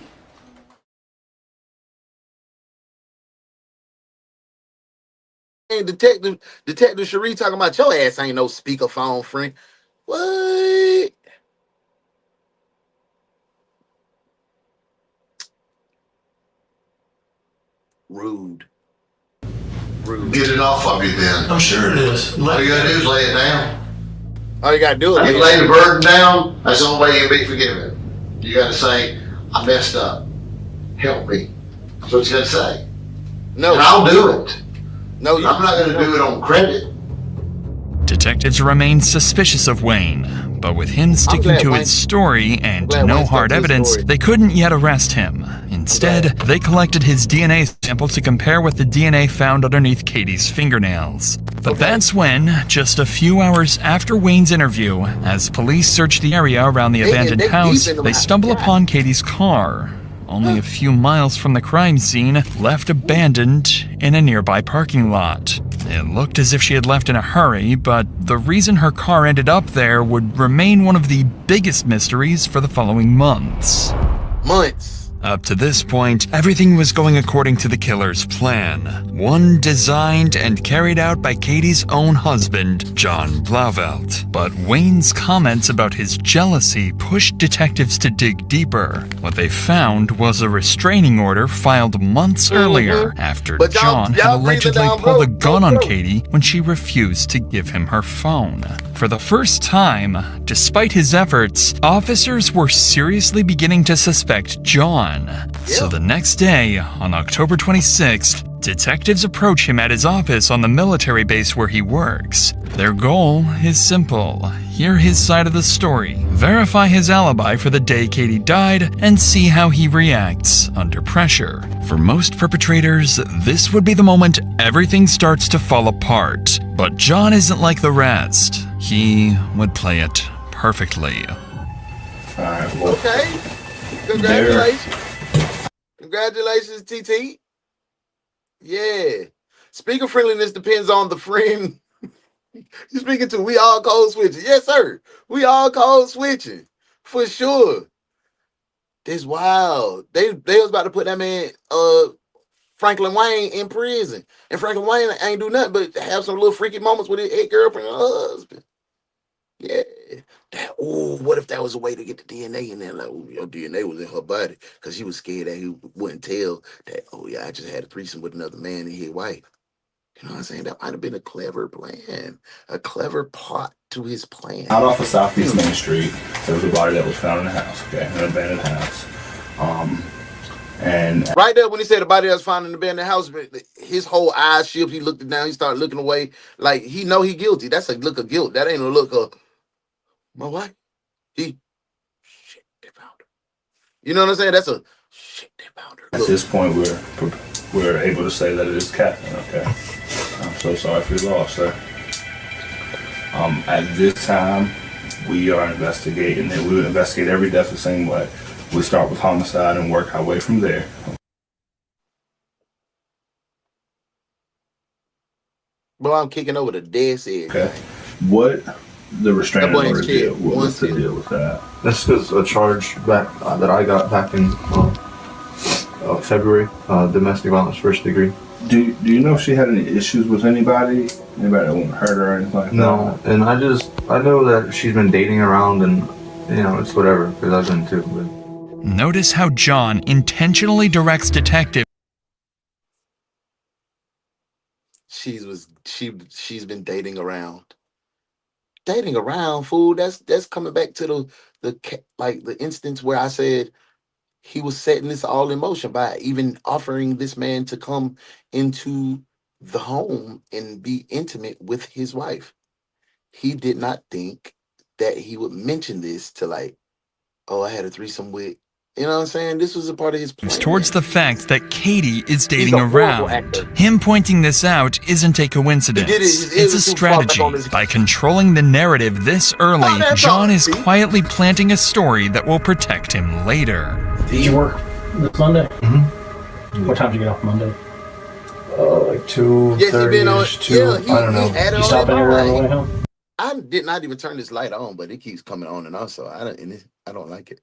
And Detective Cherie talking about your ass ain't no speakerphone friend. What? Rude. Get it off of you then. I'm sure it is. All you gotta do is lay it down. All you gotta do is you lay the burden down. That's the only way you can be forgiven. You gotta say, I messed up. Help me. That's what you gotta say. No. And I'll do it. No, I'm not gonna do it on credit. Detectives remain suspicious of Wayne, But with him sticking to his story and no hard evidence, they couldn't yet arrest him. Instead, they collected his DNA sample to compare with the DNA found underneath Katie's fingernails. But that's when, just a few hours after Wayne's interview, as police searched the area around the abandoned house, they stumble upon Katie's car, only a few miles from the crime scene, left abandoned in a nearby parking lot. It looked as if she had left in a hurry, but the reason her car ended up there would remain one of the biggest mysteries for the following months. Up to this point, everything was going according to the killer's plan, one designed and carried out by Katie's own husband, John Blauvelt. But Wayne's comments about his jealousy pushed detectives to dig deeper. What they found was a restraining order filed months earlier after John had allegedly pulled a gun on Katie when she refused to give him her phone. For the first time, despite his efforts, officers were seriously beginning to suspect John. So the next day, on October 26th, detectives approach him at his office on the military base where he works. Their goal is simple: hear his side of the story, verify his alibi for the day Katie died, and see how he reacts under pressure. For most perpetrators, this would be the moment everything starts to fall apart. But John isn't like the rest. He would play it perfectly. Alright, well. Okay. Congratulations. Congratulations, TT. Yeah. Speaker friendliness depends on the friend you're speaking to. We all code switching. Yes, sir. We all code switching. For sure. This wild. They was about to put that man, Franklin Wayne, in prison. And Franklin Wayne ain't do nothing but have some little freaky moments with his ex-girlfriend and her husband. Yeah. Oh, what if that was a way to get the DNA in there? Like, oh, your DNA was in her body because she was scared that he wouldn't tell that, oh, yeah, I just had a threesome with another man and his wife. You know what I'm saying? That might have been a clever plan, a clever plot to his plan. Out off of Southeast Main Street, there was a body that was found in the house, okay, an abandoned house. And right there, when he said the body that was found in the abandoned house, his whole eyes shift. He looked down, he started looking away like he know he guilty. That's a look of guilt. That ain't a look of, my wife, shit, they found her. You know what I'm saying? That's a shit, they found her. At this point, we're able to say that it is Captain, okay? I'm so sorry for your loss, sir. At this time, we are investigating, and we would investigate every death the same way. We start with homicide and work our way from there. Bro, I'm kicking over the dead set. Okay. What the restraining order did? What's the deal with that? This is a charge back that I got back in February, domestic violence first degree. Do you know if she had any issues with anybody? Anybody that wouldn't hurt her or anything like that? No, and I know that she's been dating around, and you know, it's whatever, because I've been too. But. Notice how John intentionally directs detectives. She's been dating around. Dating around, fool. That's coming back to the instance where I said he was setting this all in motion by even offering this man to come into the home and be intimate with his wife. He did not think that he would mention this to like, oh, I had a threesome with, you know what I'm saying? This was a part of his plan. Towards the fact that Katie is dating around. Him pointing this out isn't a coincidence. It's a strategy. By controlling the narrative this early, John is quietly planting a story that will protect him later. Did you work this Monday? Mm-hmm. What time did you get off Monday? Like 2:30-ish, I don't know. Did you stop anywhere on the way home? I did not even turn this light on, but it keeps coming on and off, so I don't like it.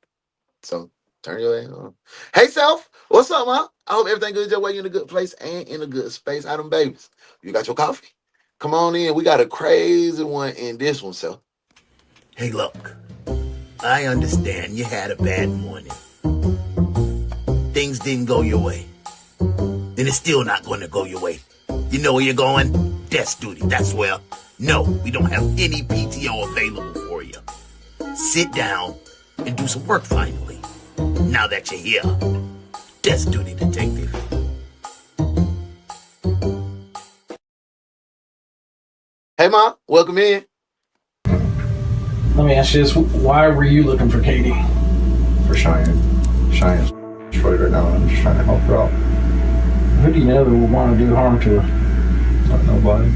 So turn your light on. Hey, Self, what's up, man? I hope everything good your way. You're in a good place and in a good space. Adam Babies, you got your coffee? Come on in. We got a crazy one in this one, Self. Hey, look, I understand you had a bad morning. Things didn't go your way. And it's still not going to go your way. You know where you're going? Desk duty, that's where. No, we don't have any PTO available for you. Sit down and do some work finally. Now that you're here. Desk duty, detective. Hey, Ma, welcome in. Let me ask you this: why were you looking for Katie? For Cheyenne. Cheyenne's destroyed right now, and I'm just trying to help her out. Who do you know that would want to do harm to her? Not nobody.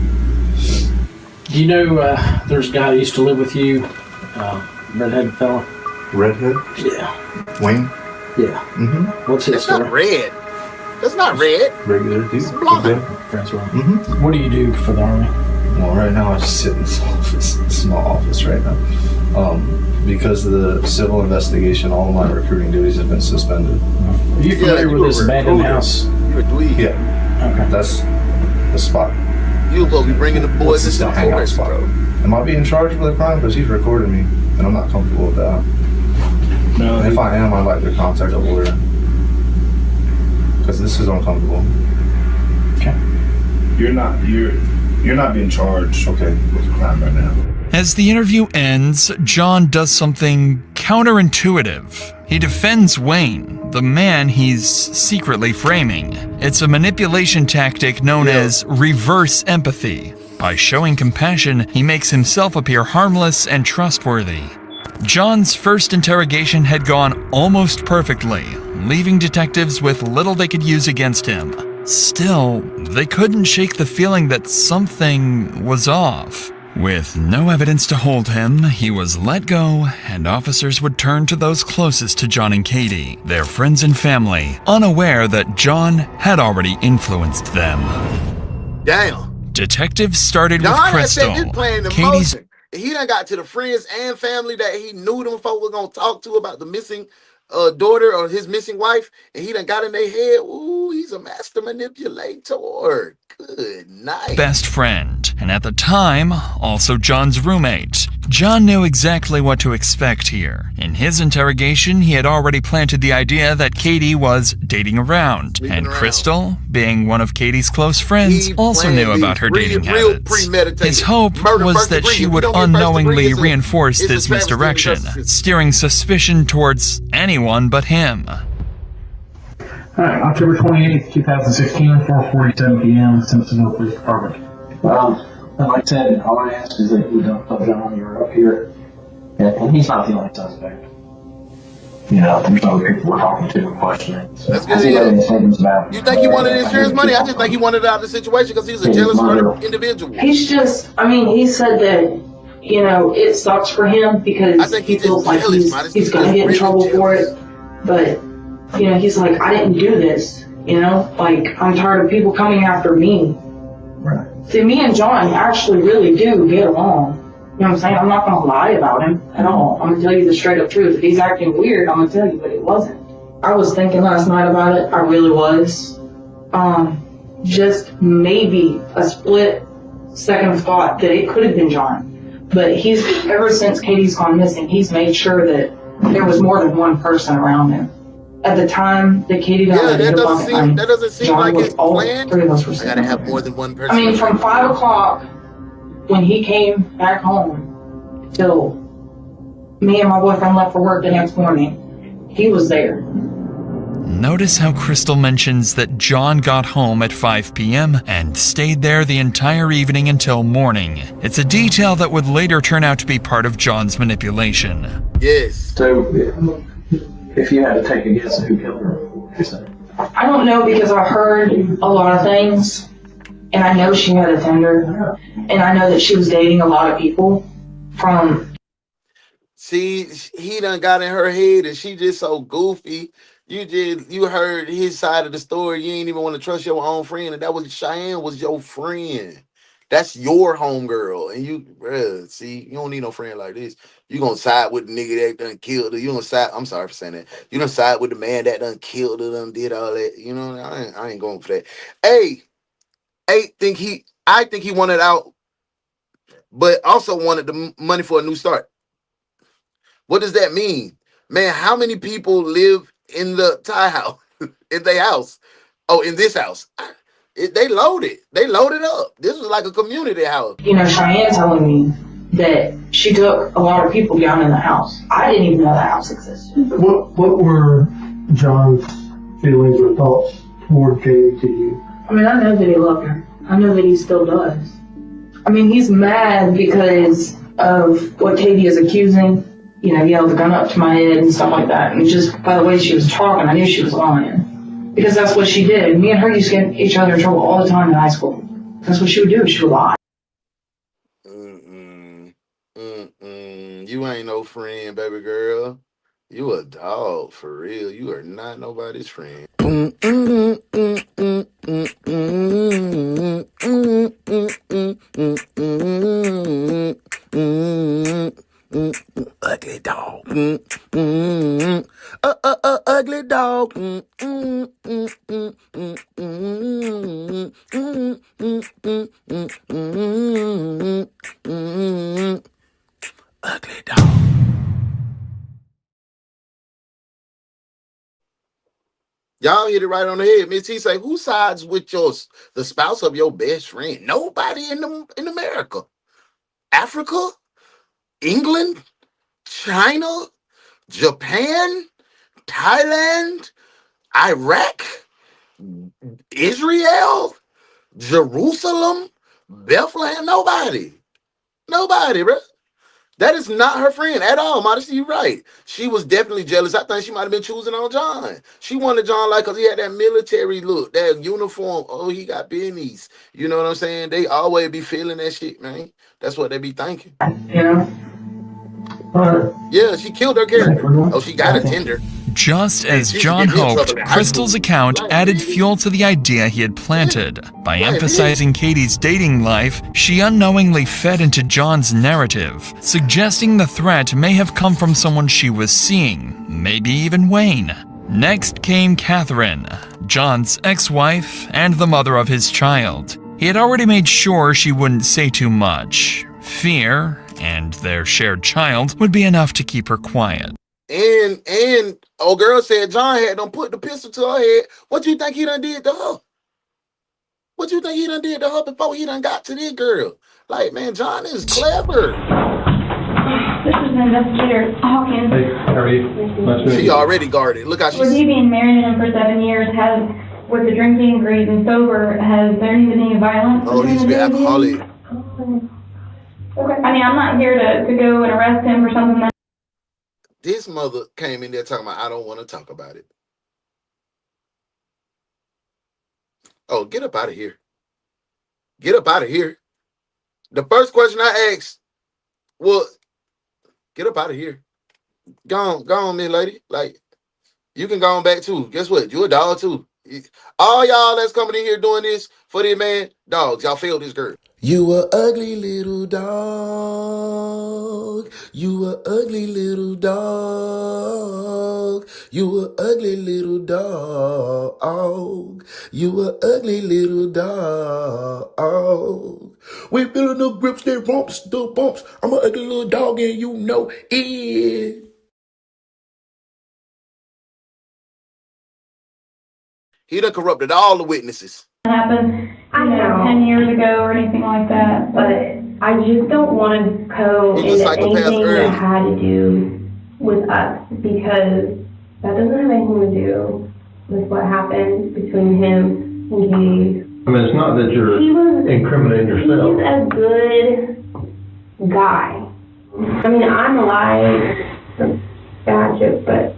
Do you know there's a guy that used to live with you, redheaded fella? Redhead? Yeah. Wayne? Yeah. Mm-hmm. What's his story? Not red. That's not red. Regular dude. It's blonde. Friends with him. Mm-hmm. What do you do for the Army? Well, right now I just sit in this office, small office right now. Because of the civil investigation, all of my recruiting duties have been suspended. Are you familiar with this abandoned house? You're a dweeb. Yeah. Okay. That's the spot. You'll go be bringing the boys This is into the the hangout forest, spot. bro. Am I being charged with a crime? Because he's recording me, and I'm not comfortable with that. No. And if I am, I'd like to contact a lawyer. Because this is uncomfortable. Okay. You're not being charged. Okay. With a crime right now. As the interview ends, John does something counterintuitive. He defends Wayne, the man he's secretly framing. It's a manipulation tactic known as reverse empathy. By showing compassion, he makes himself appear harmless and trustworthy. John's first interrogation had gone almost perfectly, leaving detectives with little they could use against him. Still, they couldn't shake the feeling that something was off. With no evidence to hold him, he was let go, and officers would turn to those closest to John and Katie, their friends and family, unaware that John had already influenced them. Damn. Detectives started John with had Crystal, said this playing the Katie's motion. He done got to the friends and family that he knew them folk were gonna talk to about the missing daughter or his missing wife, and he done got in their head. Ooh, he's a master manipulator. Good night. best friend, and at the time, also John's roommate. John knew exactly what to expect here. In his interrogation, he had already planted the idea that Katie was dating around, and Crystal, being one of Katie's close friends, also knew about her dating habits. His hope was that she would unknowingly reinforce this misdirection, steering suspicion towards anyone but him. Alright, October 28th, 2016, 4:47 p.m., Simpsonville Police Department. Like I said, all I ask is that you don't put John when you're up here. And he's not the only suspect. You know, there's other people we're talking to and questioning. That's good. You think he wanted insurance money? I just think he wanted it out of the situation because he's a jealous individual. He's just, I mean, he said that, you know, it sucks for him because he feels like he's going to get in trouble for it. But, you know, he's like, I didn't do this, you know? Like, I'm tired of people coming after me. Right. See, me and John actually really do get along. You know what I'm saying? I'm not going to lie about him at all. I'm going to tell you the straight up truth. If he's acting weird, I'm going to tell you, but it wasn't. I was thinking last night about it. I really was. Just maybe a split second thought that it could have been John. But he's, ever since Katie's gone missing, he's made sure that there was more than one person around him. At the time that Katie died, that doesn't seem like his plan. Three of us were I gotta have more than one person. I mean, from 5 o'clock when he came back home till me and my boyfriend left for work the next morning, he was there. Notice how Crystal mentions that John got home at 5 p.m. and stayed there the entire evening until morning. It's a detail that would later turn out to be part of John's manipulation. Yes. So, if you had to take a guess at who killed her, what would you say? I don't know because I heard a lot of things, and I know she had a tender, and I know that she was dating a lot of people from... See, he done got in her head, and she just so goofy. You heard his side of the story. You ain't even want to trust your own friend, and that was Cheyenne was your friend. That's your homegirl, and you, bruh, see, you don't need no friend like this. You gonna side with the nigga that done killed her. You gonna side, I'm sorry for saying that. You done side with the man that done killed her, done did all that. You know, I ain't going for that. I think he wanted out, but also wanted the money for a new start. What does that mean? Man, how many people live in the Thai house, in their house? Oh, in this house. They loaded up. This was like a community house. You know, Cheyenne telling me that she took a lot of people down in the house. I didn't even know the house existed. What were John's feelings or thoughts toward Katie to you? I mean, I know that he loved her. I know that he still does. I mean, he's mad because of what Katie is accusing, he held the gun up to my head and stuff like that. And just by the way she was talking, I knew she was lying. Because that's what she did. Me and her used to get each other in trouble all the time in high school. That's what she would do. She would lie. You ain't no friend, baby girl. You a dog, for real. You are not nobody's friend. Ugly dog. Ugly dog. Ugly dog. Y'all hit it right on the head. Miss T say, who sides with the spouse of your best friend? Nobody in America. Africa? England? China? Japan? Thailand? Iraq? Israel? Jerusalem? Bethlehem? Nobody, bro. That is not her friend at all. Modesty, you're right. She was definitely jealous. I think she might have been choosing on John. She wanted John because he had that military look, that uniform. Oh, he got business. You know what I'm saying? They always be feeling that shit, man. That's what they be thinking. Yeah. Yeah, she killed her character. Oh, she got a tender. Just as John hoped, Crystal's account added fuel to the idea he had planted. By emphasizing Katie's dating life, she unknowingly fed into John's narrative, suggesting the threat may have come from someone she was seeing, maybe even Wayne. Next came Catherine, John's ex-wife and the mother of his child. He had already made sure she wouldn't say too much. Fear and their shared child would be enough to keep her quiet. And old girl said John had done put the pistol to her head. What you think he done did to her? What you think he done did to her before he done got to this girl? Like, man, John is clever. This is an investigator Hawkins. Hey, how are you? Nice to meet you. She already guarded. Look how she's... With you being married to him for 7 years, with the drinking, greed, and sober, has there been any violence? Oh, he's been alcoholic. Okay. I mean, I'm not here to go and arrest him for something that... This mother came in there talking about, I don't want to talk about it. Oh, get up out of here. Get up out of here. The first question I asked, well, get up out of here. Go on, Miss Lady. Like, you can go on back too. Guess what? You a dog too. All y'all that's coming in here doing this for this man, dogs, y'all failed this girl. You a ugly little dog. You a ugly little dog. You a ugly little dog. You a ugly little dog. We feeling the grips, they bumps, the bumps. I'm a ugly little dog and you know it. He done corrupted all the witnesses. Happened, 10 years ago or anything like that. But I just don't want to go into anything that had to do with us, because that doesn't have anything to do with what happened between him and Katie. I mean, it's not that you're incriminating yourself. He's a good guy. I mean, I'm alive. Bad joke, but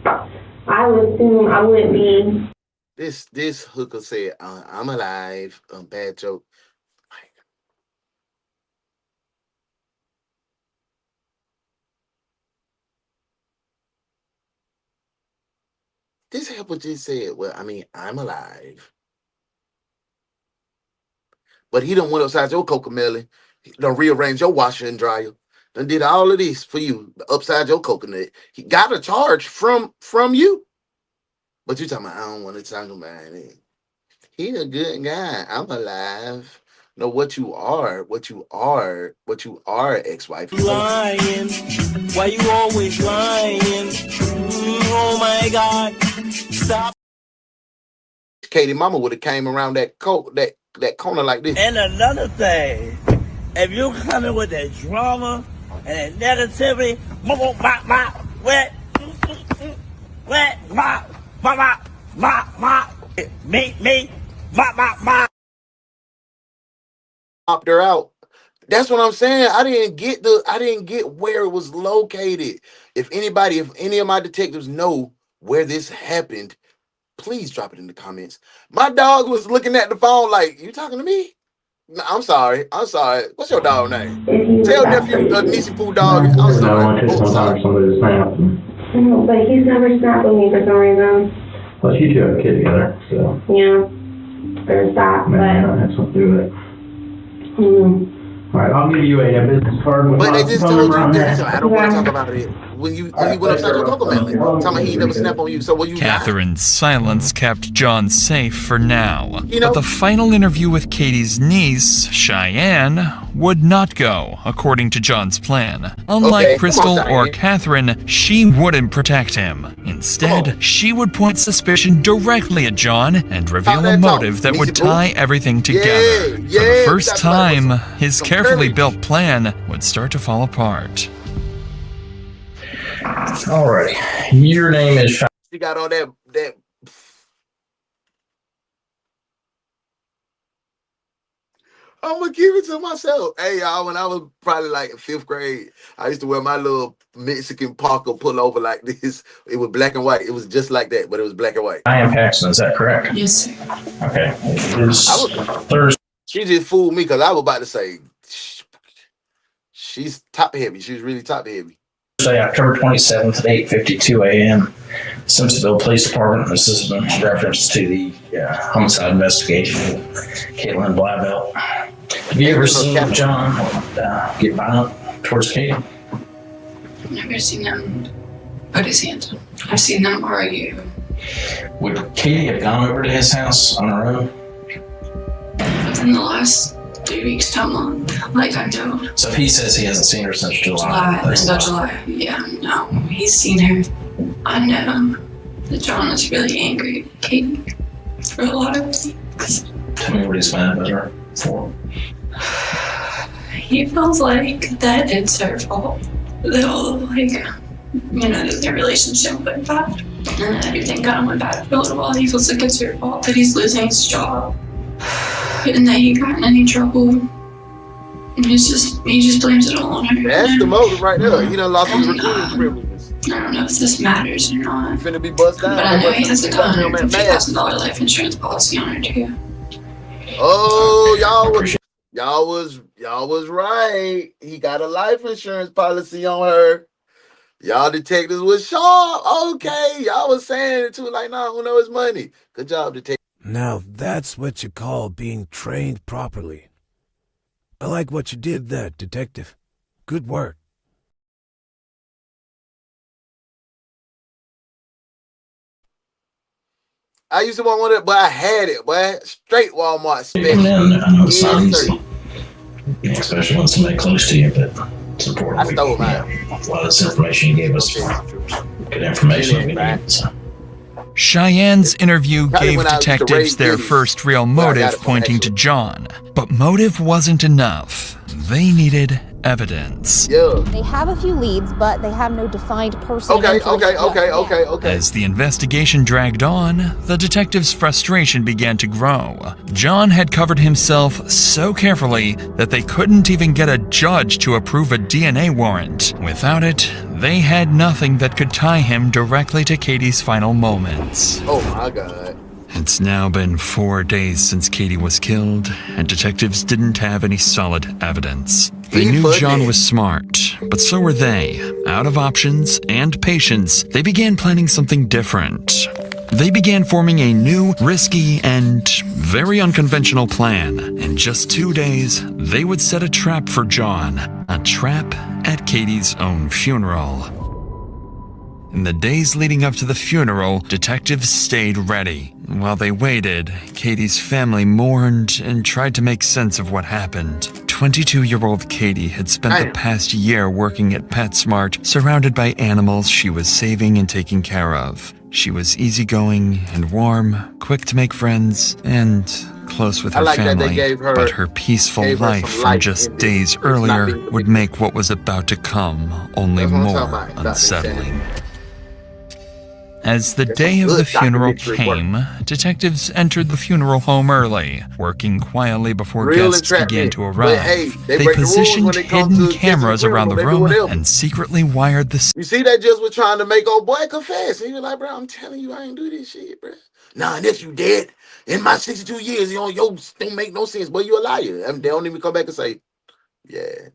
I would assume I wouldn't be. This hooker said, I'm alive. Bad joke. This helper just said, well, I mean, I'm alive. But he done went upside your cocomelon. He done rearranged your washer and dryer. Done did all of this for you, upside your coconut. He got a charge from you. But you talking about, I don't want to talk about it. He a good guy. I'm alive. No, what you are, ex-wife. Lying. Why you always lying? Oh my God. Stop. Katie mama would have came around that corner like this. And another thing, if you coming with that drama and that negativity, Popped her out. That's what I'm saying. I didn't get where it was located. If any of my detectives know where this happened, please drop it in the comments. My dog was looking at the phone like, you talking to me? No, I'm sorry. What's your dog name? Tell nephew, niece Pooh dog. I'm sorry. Oh, sorry. No, but he's never snapped with me for some reason. Well, you two have a kid together, so. Yeah, there's that, Man, but. that has something to do with it. All right, I'll give you a business card with But my they just phone told number you on this. there. I don't want to talk about it. When he went upside your Coco Melon, talking about he never snapped on you. So will you? Catherine's silence kept John safe for now. You know? But the final interview with Katie's niece, Cheyenne, would not go according to John's plan. Unlike Crystal or Catherine, she wouldn't protect him. Instead, she would point suspicion directly at John and reveal a motive that would tie everything together. For the first time, his carefully built plan would start to fall apart. Alrighty, your name is. She got all that. I'm gonna give it to myself. Hey y'all, when I was probably like in 5th grade, I used to wear my little Mexican Parker pullover like this. It was black and white. It was just like that, but it was black and white. I am Paxton, is that correct? Yes, sir. Okay. It is Thursday. She just fooled me because I was about to say she's top heavy. She was really top heavy. Thursday, October 27th at 8:52 a.m. Simpsonville Police Department. This is in reference to the homicide investigation of Caitlin Blauvelt. Have you ever seen John get violent towards Katie? I've never seen him put his hands on. I've seen them argue. Would Katie have gone over to his house on her own? Within the last 3 weeks to a month, like I do. So if he says he hasn't seen her since July. July. Yeah, no. He's seen her. I know that John is really angry at Katie for a lot of things. Tell me what he's mad about her for. He feels like that it's her fault. That their relationship went bad. And everything kind of went bad for a little while. He feels like it's her fault that he's losing his job. And that he got in any trouble. And he just blames it all on her. That's the motive right there. He done lost his recruiting privileges. I don't know if this matters or not. You finna be bust down. But I know he has a $250,000 life insurance policy on her too. Oh, y'all was right. He got a life insurance policy on her. Y'all detectives was sharp. Okay, y'all was saying it too. Like, nah, who knows money? Good job, detective. Now that's what you call being trained properly. I like what you did there, detective. Good work. I used to want one of it, but I had it, boy. Straight Walmart special. It's not easy. Especially when somebody close to you, but it's important. I stole mine. A lot of this information you gave us, good information we need. So. Cheyenne's interview gave detectives their first real motive pointing to John. But motive wasn't enough. They needed evidence. They have a few leads, but they have no defined person. Okay. As the investigation dragged on, the detectives' frustration began to grow. John had covered himself so carefully that they couldn't even get a judge to approve a DNA warrant. Without it, they had nothing that could tie him directly to Katie's final moments. Oh my God. It's now been 4 days since Katie was killed, and detectives didn't have any solid evidence. They knew John was smart, but so were they. Out of options and patience, they began planning something different. They began forming a new, risky, and very unconventional plan. In just 2 days, they would set a trap for John. A trap at Katie's own funeral. In the days leading up to the funeral, detectives stayed ready. While they waited, Katie's family mourned and tried to make sense of what happened. 22-year-old Katie had spent the past year working at PetSmart, surrounded by animals she was saving and taking care of. She was easygoing and warm, quick to make friends, and close with her family. But her peaceful life from just days earlier would make what was about to come only more unsettling. As the That's some day of the good funeral documentary came, detectives entered the funeral home early, working quietly before Real guests began entrapment. to But hey, arrive. they They break the rules when positioned it comes hidden to catching a cameras around criminal. the They do room whatever. and secretly wired the You see, they just was trying to make old boy confess. He was like, bro, I'm telling you, I ain't do this shit, bro. Nah, unless you dead. In my 62 years, you know, yo, don't make no sense. But you a liar. I mean, they don't even come back and say, yeah.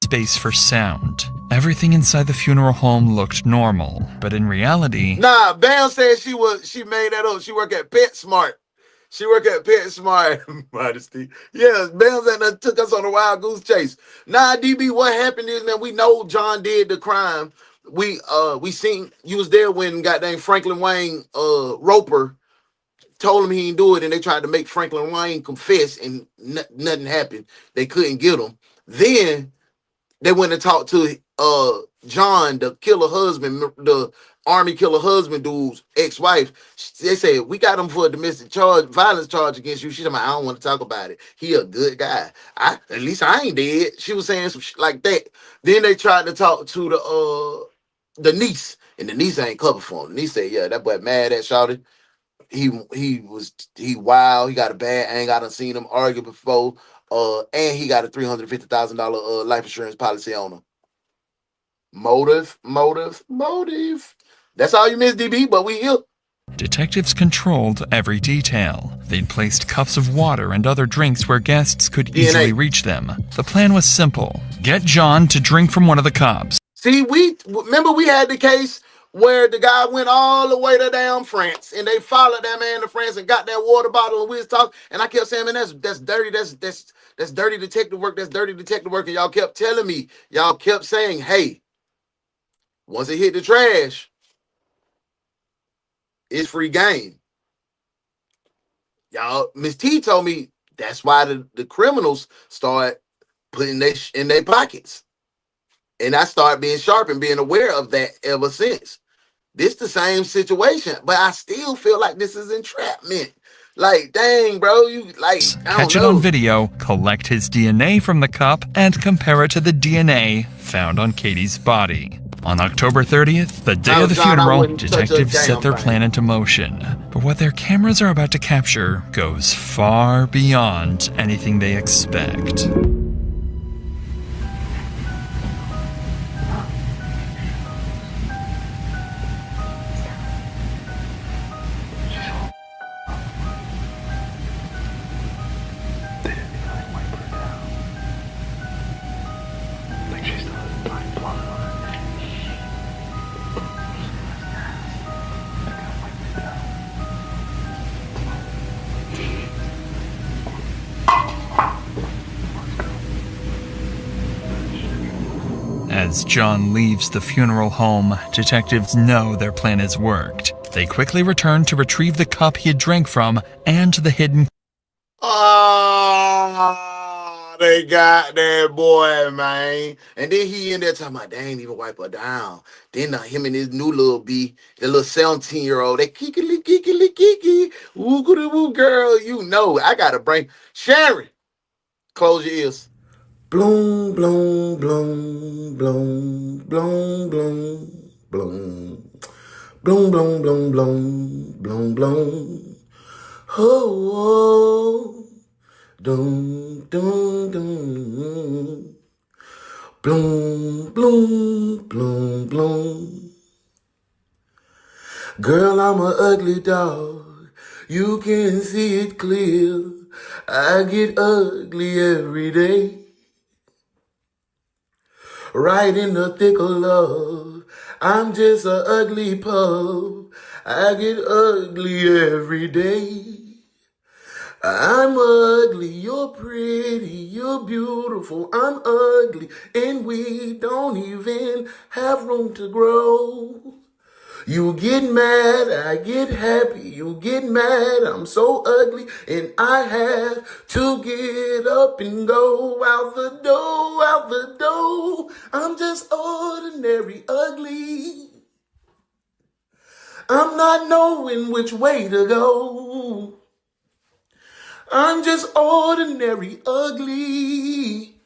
space for sound. Everything inside the funeral home looked normal, but in reality, Nah, Bam said she made that up. She work at PetSmart. She work at PetSmart. Modesty. Yes, Bam said that took us on a wild goose chase. Nah, DB, what happened is, man, we know John did the crime. We seen you was there when goddamn Franklin Wayne Roper told him he didn't do it, and they tried to make Franklin Wayne confess, and nothing happened. They couldn't get him. Then they went and talked to John, the killer husband, the army killer husband dude's ex-wife. They said, we got him for a domestic violence charge against you. She said, I don't want to talk about it. He a good guy. At least I ain't dead. She was saying some shit like that. Then they tried to talk to the niece, and the niece ain't covered for him. The niece said, yeah, that boy mad at Shawty. He wild. He got a bad angle. I done seen him argue before. And he got a $350,000 life insurance policy on him. Motive. That's all you miss, DB, but we here. detectives controlled every detail. They'd placed cups of water and other drinks where guests could easily reach them. The plan was simple. Get John to drink from one of the cups. See, remember we had the case where the guy went all the way to damn France, and they followed that man to France and got that water bottle, and we was talking, and I kept saying, man, that's dirty, that's dirty detective work, and y'all kept telling me, y'all kept saying, hey, once it hit the trash, it's free game. Y'all, Miss T told me that's why the criminals start putting they in their pockets. And I started being sharp and being aware of that ever since. This the same situation, but I still feel like this is entrapment. Like, dang, bro, you like, Catch it on video, collect his DNA from the cup, and compare it to the DNA found on Katie's body. On October 30th, the day of the funeral, detectives set their plan into motion. But what their cameras are about to capture goes far beyond anything they expect. As John leaves the funeral home, detectives know their plan has worked. They quickly return to retrieve the cup he had drank from and the hidden... Oh, they got that boy, man. And then he in there talking about, they ain't even wipe her down. Then him and his new little B, the little 17-year-old, they kiki, woo girl, you know. I gotta bring Sharon. Close your ears. Bloom, bloom, bloom, bloom, bloom, bloom, bloom. Bloom, bloom, bloom, bloom, bloom, bloom. Oh, doom, doom, doom. Bloom, bloom, bloom, bloom. Girl, I'm an ugly dog. You can see it clear. I get ugly every day. Right in the thick of love. I'm just an ugly pup. I get ugly every day. I'm ugly, you're pretty, you're beautiful, I'm ugly, and we don't even have room to grow. You get mad, I get happy, you get mad, I'm so ugly, and I have to get up and go out the door, I'm just ordinary ugly. I'm not knowing which way to go. I'm just ordinary ugly.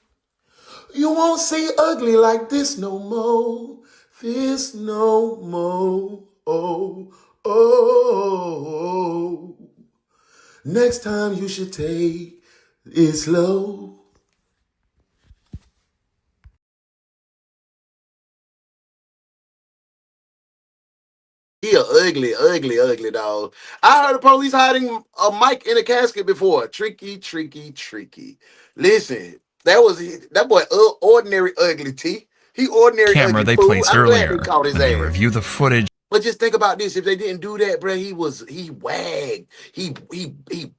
You won't see ugly like this no more. This no more. oh, oh. Next time you should take it slow. He a ugly dog. I heard the police hiding a mic in a casket before. Tricky. Listen, that boy ordinary ugly, T. He ordinary Camera ugly they fool. placed I'm glad they earlier. caught his When they ass. review the footage, But just think about this. If they didn't do that, bro, he wagged. He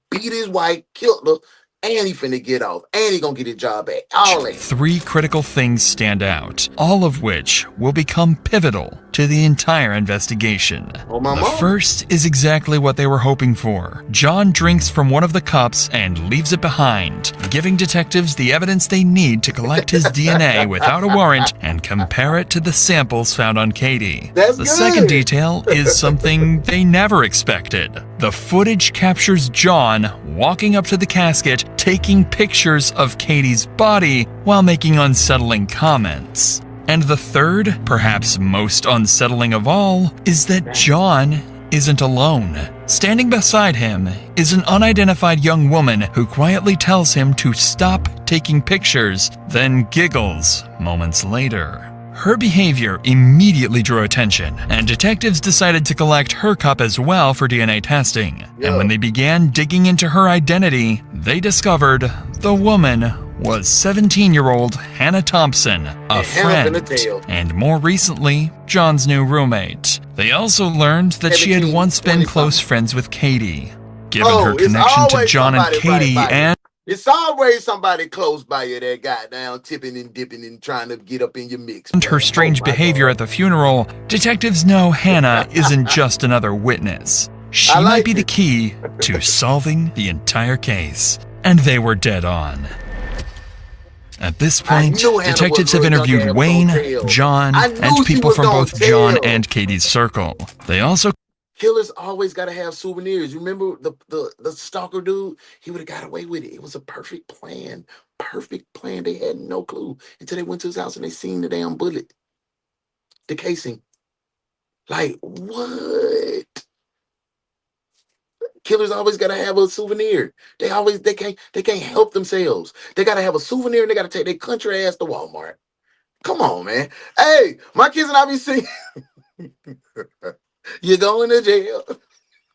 beat his wife, killed her, and he finna get off. And he gonna get his job back. All that. 3 critical things stand out, all of which will become pivotal to the entire investigation. The first is exactly what they were hoping for. John drinks from one of the cups and leaves it behind, giving detectives the evidence they need to collect his DNA without a warrant and compare it to the samples found on Katie. The second detail is something they never expected. The footage captures John walking up to the casket, taking pictures of Katie's body while making unsettling comments. And the third, perhaps most unsettling of all, is that John isn't alone. Standing beside him is an unidentified young woman who quietly tells him to stop taking pictures, then giggles moments later. Her behavior immediately drew attention, and detectives decided to collect her cup as well for DNA testing. And when they began digging into her identity, they discovered the woman was 17-year-old Hannah Thompson, a friend, and more recently, John's new roommate. They also learned that she had once been close friends with Katie. Given her connection to John and Katie and it's always somebody close by you that got down tipping and dipping and trying to get up in your mix. and her strange behavior at the funeral, detectives know Hannah isn't just another witness. She might be the key to solving the entire case. And they were dead on. At this point, detectives have interviewed Wayne, John, and people from both John and Katie's circle. They also Killers always got to have souvenirs. You remember the stalker dude? He would have got away with it. It was a perfect plan. Perfect plan. They had no clue until they went to his house and they seen the damn bullet. The casing. Like, what? Killers always got to have a souvenir. They can't help themselves. They got to have a souvenir and they got to take their country ass to Walmart. Come on, man. Hey, my kids and I be saying, you're going to jail.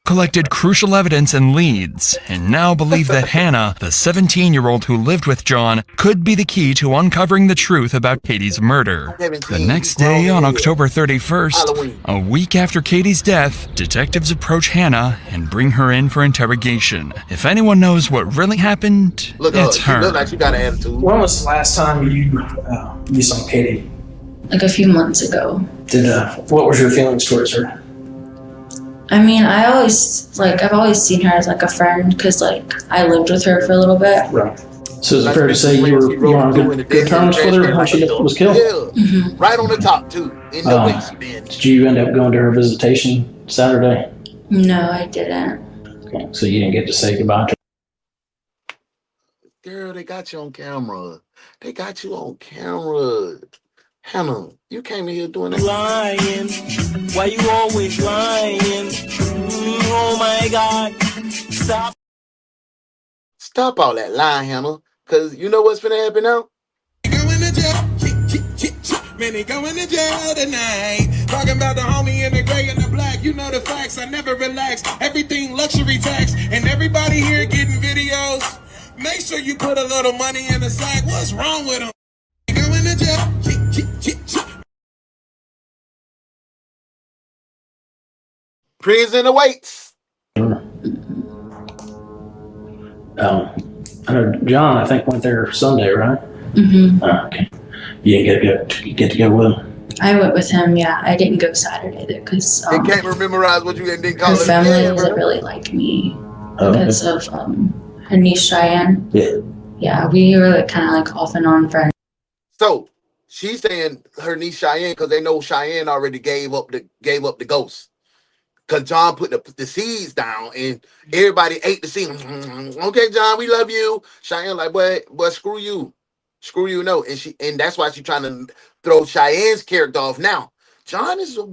collected crucial evidence and leads, and now believe that Hannah, the 17-year-old who lived with John, could be the key to uncovering the truth about Katie's murder. The next day, on October 31st, a week after Katie's death, detectives approach Hannah and bring her in for interrogation. If anyone knows what really happened, it's her. Look like she got an attitude. When was the last time you saw Katie? Like a few months ago. What was your feelings towards her? I mean, I've always seen her as like a friend because like I lived with her for a little bit. Right. So is it fair to say you were on good terms with her when she was killed? Yeah. Mm-hmm. Right on the top too. In the waistband. Did you end up going to her visitation Saturday? No, I didn't. Okay. So you didn't get to say goodbye to her? Girl, they got you on camera. They got you on camera. Hannah, you came in here doing that. Lying. Why you always lying? Oh my God. Stop. Stop all that lying, Hannah. Because you know what's finna happen now? Man, he going to jail tonight. Talking about the homie in the gray and the black. You know the facts, I never relax. Everything luxury tax. And everybody here getting videos. Make sure you put a little money in the sack. What's wrong with him? Going to jail. Prison awaits. I know John, I think, went there Sunday, right? Mm-hmm. Okay. You get to go with him? I went with him, yeah. I didn't go Saturday though because they can't memorize what you didn't call her it. family doesn't really like me because of her niece Cheyenne. Yeah. Yeah, we were like kind of like off and on friends. So she's saying her niece Cheyenne because they know Cheyenne already gave up the ghost. Because John put the seeds down and everybody ate the seed. Okay, John, we love you. Cheyenne like, but screw you. Screw you, no. And that's why she's trying to throw Cheyenne's character off now. John is a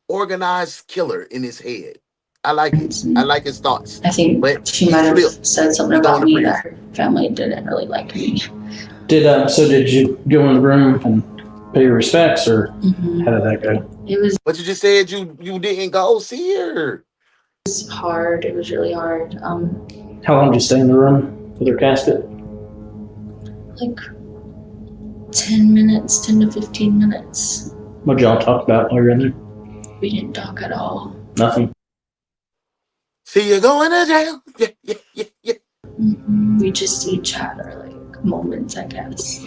organized killer in his head. I like it. I like his thoughts. I think but she might have said something about me that her family didn't really like me. Did you go in the room and pay your respects, or how did that go? It was. But you just said you didn't go see her. It was hard. It was really hard. How long did you stay in the room with her casket? Like 10 minutes, 10 to 15 minutes. What did y'all talk about while you were in there? We didn't talk at all. Nothing. See you going to jail. Yeah. We just each had our like moments, I guess.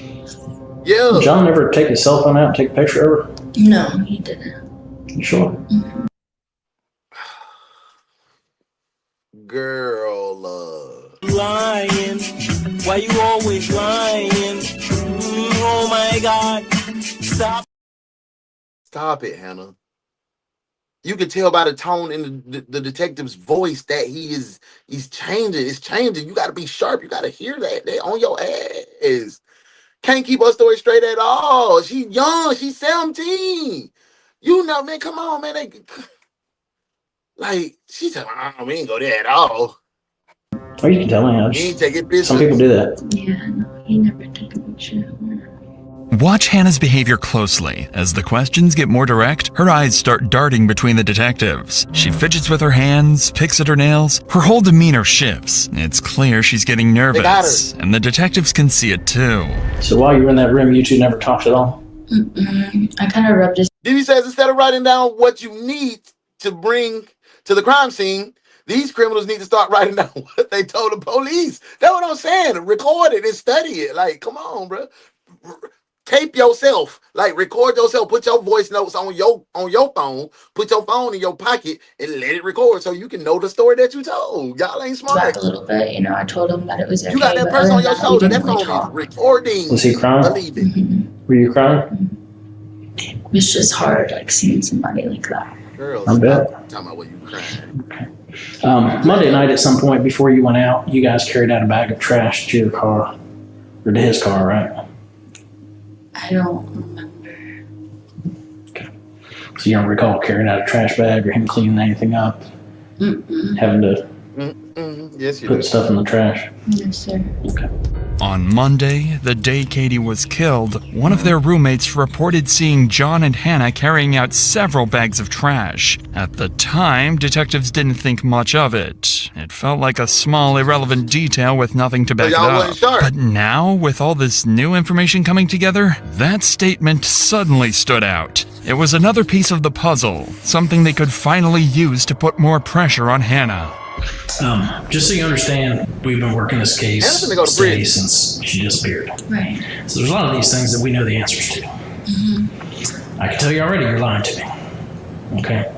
Yeah. Did John ever take his cell phone out and take a picture of her? No, he didn't. You sure? Girl, lying. Why you always lying? Oh my God! Stop it, Hannah. You can tell by the tone in the detective's voice that he's changing. It's changing. You got to be sharp. You got to hear that. They're on your ass. Can't keep her story straight at all. She's young. She's 17. You know, man. Come on, man. She said, we ain't go there at all. Oh, you can tell me. He ain't take it business. Some people do that. Yeah, no, he never took a picture. Watch Hannah's behavior closely. As the questions get more direct, her eyes start darting between the detectives. She fidgets with her hands, picks at her nails. Her whole demeanor shifts. It's clear she's getting nervous, and the detectives can see it too. So while you were in that room, you two never talked at all? I kind of rubbed his... Then he says, instead of writing down what you need to bring to the crime scene, these criminals need to start writing down what they told the police. That's what I'm saying. Record it and study it. Like, come on, bro. Tape yourself. Like, record yourself. Put your voice notes on your phone. Put your phone in your pocket and let it record so you can know the story that you told. Y'all ain't smart. Back a little bit, you know. I told him that it was okay. You got that person on your shoulder. That phone is recording. Was he crying? Believe it. Were you crying? It was just hard, like, seeing somebody like that. Girl, I bet. talking about what you crying. Monday night at some point before you went out, you guys carried out a bag of trash to your car, or to his car, right? I don't remember. Okay. So you don't recall carrying out a trash bag or him cleaning anything up? Having to Yes, you put do. stuff in the trash? Yes, sir. Okay. On Monday, the day Katie was killed, one of their roommates reported seeing John and Hannah carrying out several bags of trash. At the time, detectives didn't think much of it. It felt like a small, irrelevant detail with nothing to back it up. But now, with all this new information coming together, that statement suddenly stood out. It was another piece of the puzzle, something they could finally use to put more pressure on Hannah. Just so you understand, we've been working this case steady since she disappeared. Right. So there's a lot of these things that we know the answers to. I can tell you already, you're lying to me. Okay?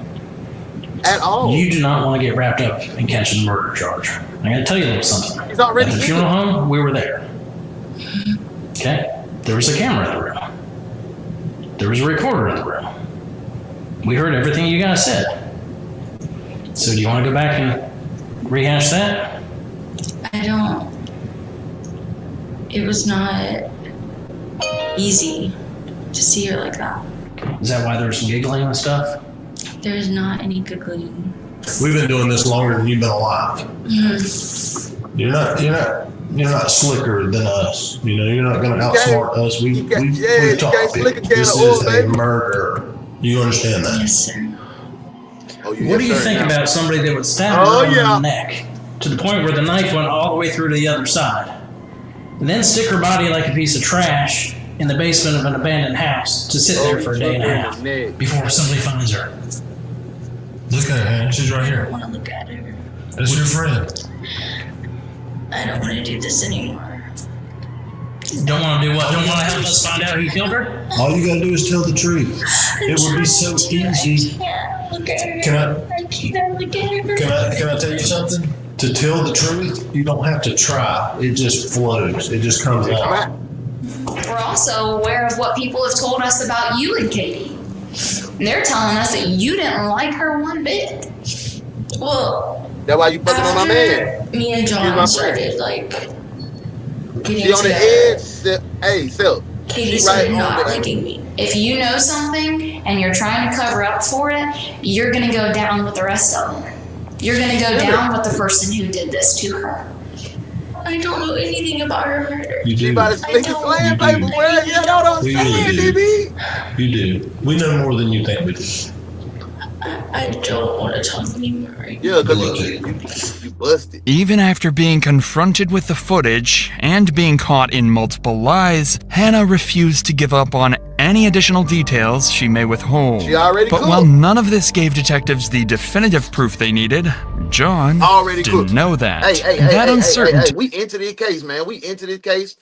At all. You do not want to get wrapped up in catching a murder charge. I gotta tell you a little something. He's already At the funeral home, we were there. Okay? There was a camera in the room. There was a recorder in the room. We heard everything you guys said. So do you want to go back and rehash that? I don't. It was not easy to see her like that. Is that why there was some giggling and stuff? There's not any giggling. We've been doing this longer than you've been alive. You're not slicker than us. You know, you're not going to outsmart us. We've talked people. This is a murder. You understand that? Yes, sir. What do you think about somebody that would stab her in the neck to the point where the knife went all the way through to the other side, and then stick her body like a piece of trash in the basement of an abandoned house to sit there for a day and a half before somebody finds her? Look at her. She's right I here. don't want to look at her. That's your friend. I don't want to do this anymore. Don't want to do what? Don't want to help us find out who killed her? All you gotta do is tell the truth. It would be so easy. Look at her. Can I can't look at her. Can I tell you something? To tell the truth, you don't have to try. It just flows. It just comes out. We're also aware of what people have told us about you and Katie. And they're telling us that you didn't like her one bit. Well, that's why you fucking on my man. Me and John started like getting she on the together. edge. Hey, Self. Katie She started right not on the liking me. If you know something and you're trying to cover up for it, you're going to go down with the rest of them. You're going to go down with the person who did this to her. I don't know anything about her murder. You do. You about to slick his slam paper, bro. You know what I'm saying, DB? You do. We know more than you think we do. I don't want to talk anymore. Yeah, because you busted. Even after being confronted with the footage and being caught in multiple lies, Hannah refused to give up on any additional details she may withhold. She already but cooked. while none of this gave detectives the definitive proof they needed, John Already didn't cooked. know that. Hey, Uncertainty. we into this case, man. We into this case.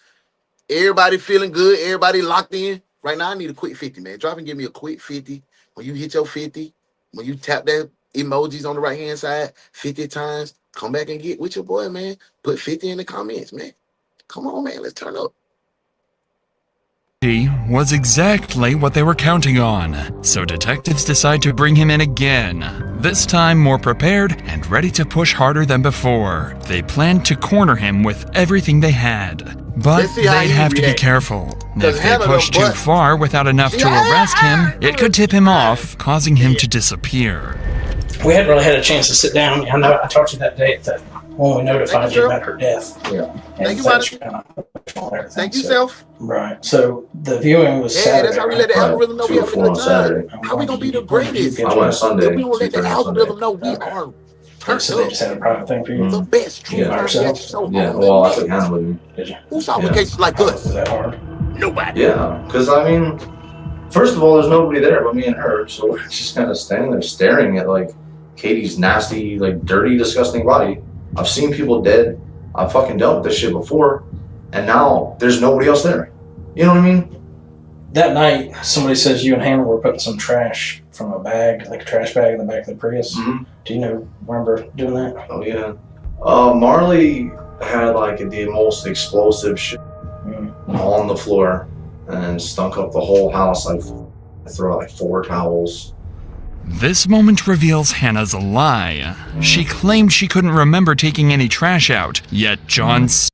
Everybody feeling good. Everybody locked in. Right now, I need a quick 50, man. Drop and give me a quick 50. When you hit your 50, when you tap that emojis on the right-hand side 50 times, come back and get with your boy, man. Put 50 in the comments, man. Come on, man. Let's turn up. Was exactly what they were counting on, so detectives decide to bring him in again, this time more prepared and ready to push harder than before. They planned to corner him with everything they had, but they'd have to be careful. If they pushed too far without enough to arrest him, it could tip him off, causing him to disappear. We hadn't really had a chance to sit down. I know I talked to you that day when we notified you about her death. Yeah. Thank you, buddy. Thank you, Self. Right. So the viewing was Saturday. That's how we let the algorithm know we have a good time. How we gonna be the greatest? I went Sunday. If we don't let the algorithm know we are turned So they just had a private thing for you? the best true Yeah, yourself? Yeah, well, I took Hannah with me. Did you? Who's obligations like us? Was that hard? Nobody. Yeah, because I mean, first of all, there's nobody there but me and her, so we're just kind of standing there staring at like Katie's nasty, like dirty, disgusting body. I've seen people dead. I've fucking dealt with this shit before, and now there's nobody else there. You know what I mean? That night, somebody says you and Hannah were putting some trash from a bag, like a trash bag in the back of the Prius. Mm-hmm. Do you remember doing that? Oh yeah. Marley had like the most explosive shit on the floor and stunk up the whole house. Like I threw out like 4 towels. This moment reveals Hannah's a lie. She claimed she couldn't remember taking any trash out, yet John's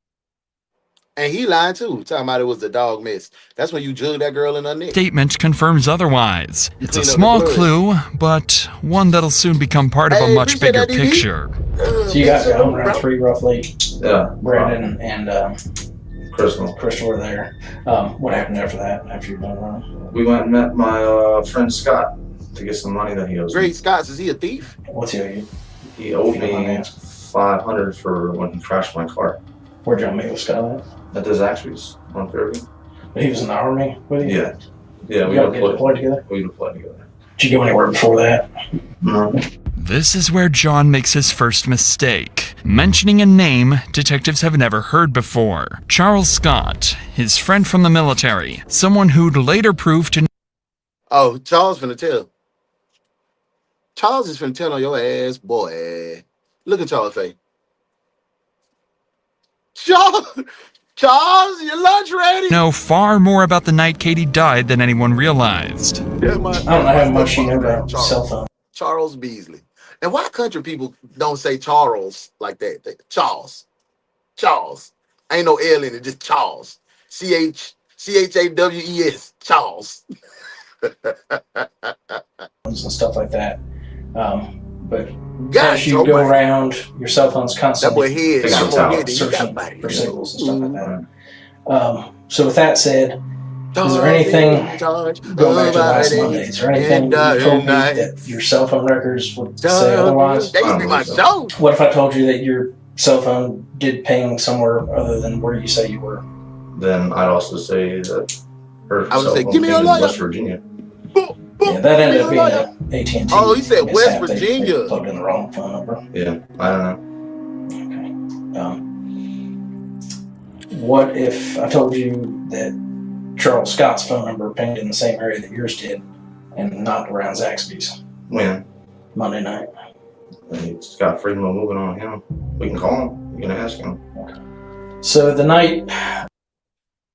And he lied too, talking about it was the dog mess. That's when you jug that girl in her neck. statement confirms otherwise. It's a clean up small the blood. clue, but one that'll soon become part of a much bigger picture. So you guys got home around 3 roughly. Yeah. Brandon and Crystal were there. What happened after that? After you went around? We went and met my friend Scott to get some money that he owes me. Great Scott, is he a thief? What's he owe you? He owed me $500 for when he crashed my car. Where'd y'all meet with Scott at? At the Zaxby's on Fairview. But he was in the Army with you? Yeah. Yeah, we y'all get deployed together? We deployed together. Did you go anywhere before that? No. This is where John makes his first mistake, mentioning a name detectives have never heard before. Charles Scott, his friend from the military, someone who'd later prove to... Oh, Charles finna tell. Charles is finna tell on your ass, boy. Look at Charles' face. Charles, your lunch ready? know far more about the night Katie died than anyone realized. I don't know how much you know about cell phone. Charles Beasley. And why country people don't say Charles like that? Charles. Charles. Ain't no L in it, just Charles. Chawes. Charles. And stuff like that. But God, as you go around, your cell phone's constantly searching for signals and stuff like that. So with that said, is there anything, going back to last Monday, is there anything you told me that your cell phone records would say otherwise? That used to be my show. What if I told you that your cell phone did ping somewhere other than where you say you were? Then I'd also say that her I would cell say, phone give me pinged a in lawyer. West Virginia. Yeah, that ended up being an AT&T. Oh, he said West mishap. They Virginia. plugged in the wrong phone number. Yeah, I don't know. What if I told you that Charles Scott's phone number pinged in the same area that yours did and not around Zaxby's? When? Monday night. He's got freedom of moving on him. We can call him. We can ask him. Okay. So the night...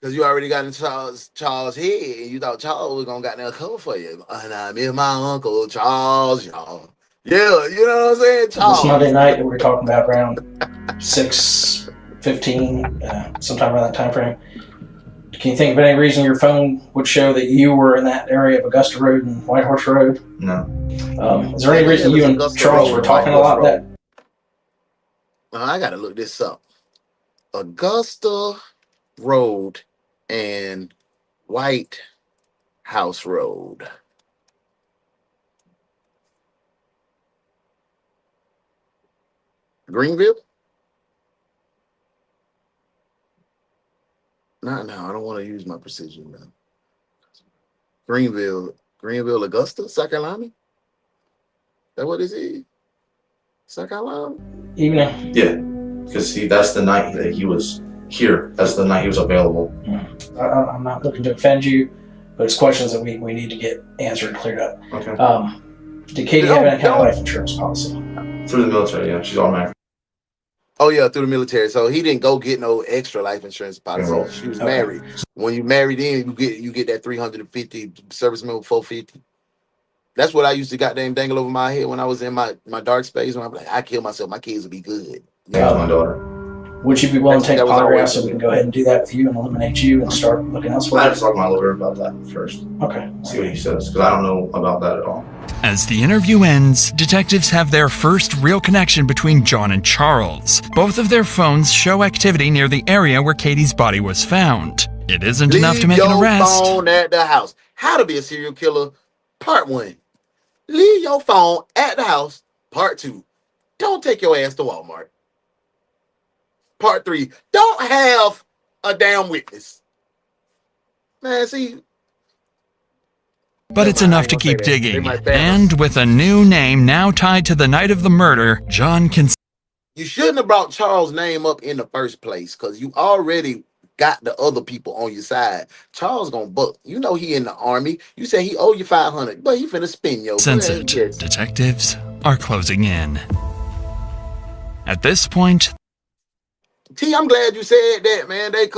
Because you already got in Charles' head, and you thought Charles was gonna got that cover for you. And I miss my uncle Charles, y'all. Yeah, you know what I'm saying, Charles. This Monday night that we were talking about around 6:15, sometime around that time frame. Can you think of any reason your phone would show that you were in that area of Augusta Road and White Horse Road? No. Is there any reason you and Charles were talking a lot that? I gotta look this up. Augusta Road and White House Road. Greenville? No, I don't want to use my precision now. Greenville, Augusta, South Carolina? Is that what this is? South Carolina? Even yeah, because that's the night that he was here. That's the night he was available. I'm not looking to offend you, but it's questions that we need to get answered and cleared up. Okay. Did Katie have any kind of life insurance policy? Through the military, yeah. She's automatic. Oh yeah, through the military. So he didn't go get no extra life insurance policy. Yeah. She was married. When you married in, you get that 350 service member 450. That's what I used to goddamn dangle over my head when I was in my dark space. When I'm like, I kill myself, my kids will be good. Yeah, my daughter. Would you be willing to take polygraph so we can go ahead and do that with you and eliminate you and start looking elsewhere? I have to talk to my lawyer about that first. Okay. See what he says, because I don't know about that at all. As the interview ends, detectives have their first real connection between John and Charles. Both of their phones show activity near the area where Katie's body was found. It isn't enough to make an arrest. Leave your phone at the house. How to be a serial killer, part 1. Leave your phone at the house, part 2. Don't take your ass to Walmart. Part 3, don't have a damn witness. Man, see. But it's enough to keep digging. And with a new name now tied to the night of the murder, John can... You shouldn't have brought Charles' name up in the first place, because you already got the other people on your side. Charles gonna buck. You know he in the army. You say he owe you $500, but he finna spin your... Sense it. Detectives are closing in. At this point... T, I'm glad you said that, man. They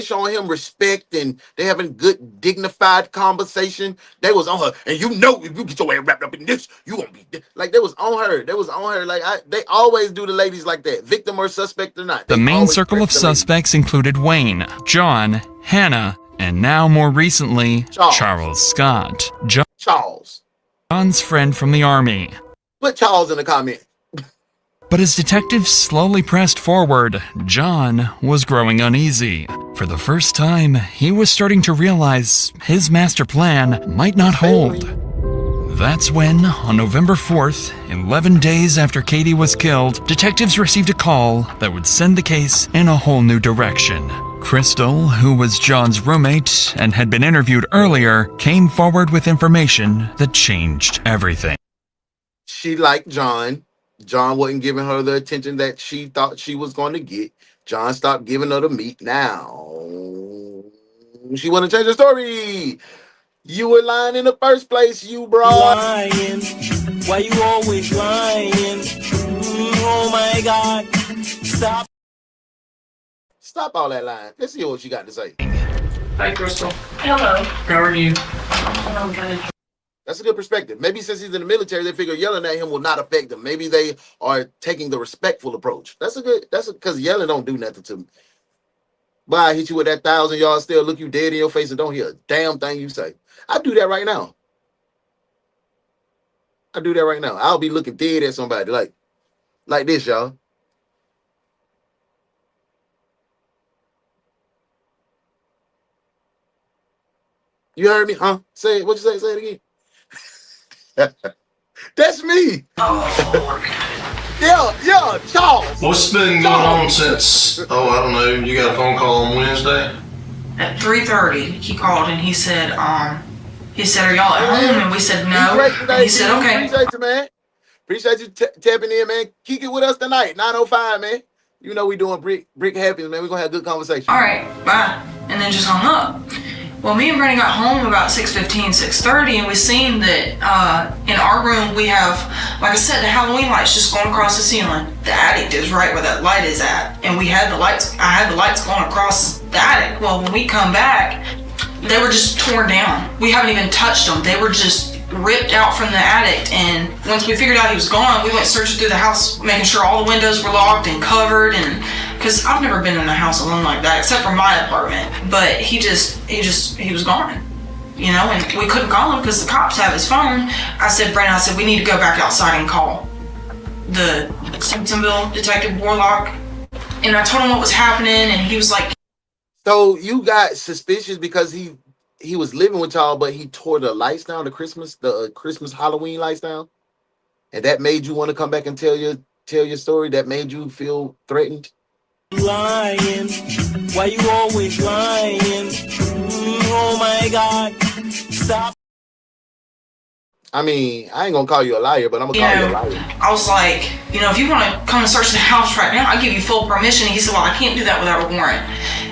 showing him respect and they having good, dignified conversation. They was on her, and you know if you get your ass wrapped up in this, you gonna be like they was on her. They was on her. Like they always do the ladies like that, victim or suspect or not. The main circle of suspects included Wayne, John, Hannah, and now more recently, Charles Scott. John's friend from the army. Put Charles in the comment. But as detectives slowly pressed forward, John was growing uneasy. For the first time, he was starting to realize his master plan might not hold. That's when, on November 4th, 11 days after Katie was killed, detectives received a call that would send the case in a whole new direction. Crystal, who was John's roommate and had been interviewed earlier, came forward with information that changed everything. She liked John. John wasn't giving her the attention that she thought she was going to get. John stopped giving her the meat. Now, she want to change her story. You were lying in the first place, you bro. Lying. Why you always lying? Oh my God. Stop. Stop all that lying. Let's hear what she got to say. Hi, Crystal. Hello. How are you? Oh, good. That's a good perspective. Maybe since he's in the military, they figure yelling at him will not affect him. Maybe they are taking the respectful approach. Because yelling don't do nothing to me. But I hit you with that 1,000 yards still, look you dead in your face and don't hear a damn thing you say. I do that right now. I'll be looking dead at somebody like this, y'all. You heard me? Huh? Say it. What you say? Say it again. That's me. Yeah, Charles. What's been going on since, I don't know, you got a phone call on Wednesday? At 3:30, he called and he said, are y'all at home? And we said no. And he said, okay. Appreciate you, man. Appreciate you tapping in, man. Kick it with us tonight, 9:05, man. You know we doing brick happiness, man. We're going to have a good conversation. All right, bye. And then just hung up. Well, me and Brandon got home about 6:15, 6:30, and we seen that in our room we have, like I said, the Halloween lights just going across the ceiling. The attic is right where that light is at, and I had the lights going across the attic. Well, when we come back, they were just torn down. We haven't even touched them. They were just ripped out from the attic, and once we figured out he was gone, we went searching through the house, making sure all the windows were locked and covered, and because I've never been in a house alone like that, except for my apartment. But he was gone, you know, and we couldn't call him because the cops have his phone. I said, Brandon, we need to go back outside and call the Simpsonville Detective Warlock. And I told him what was happening, and he was like, so you got suspicious because he was living with y'all, but he tore the lights down, the Christmas Halloween lights down, and that made you want to come back and tell your story? That made you feel threatened? Lying, why you always lying? Oh my God, stop. I mean, I ain't gonna call you a liar, but I'm gonna call you a liar. I was like, you know, if you want to come and search the house right now, I give you full permission. And he said, well, I can't do that without a warrant.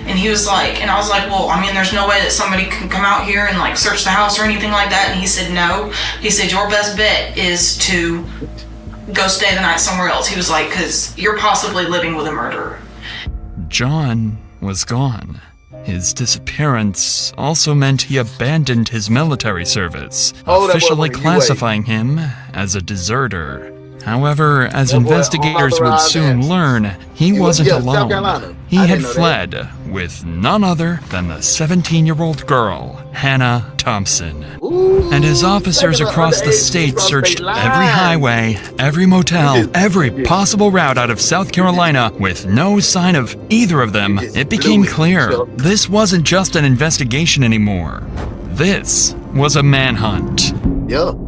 And he was like, and I was like, well, I mean, there's no way that somebody can come out here and like search the house or anything like that. And he said, no. He said, your best bet is to go stay the night somewhere else. He was like, because you're possibly living with a murderer. John was gone. His disappearance also meant he abandoned his military service, officially classifying him as a deserter. However, as investigators would soon learn, he wasn't alone. He had fled with none other than the 17-year-old girl, Hannah Thompson. And as officers across the state searched every highway, every motel, every possible route out of South Carolina with no sign of either of them, it became clear this wasn't just an investigation anymore. This was a manhunt. Yup.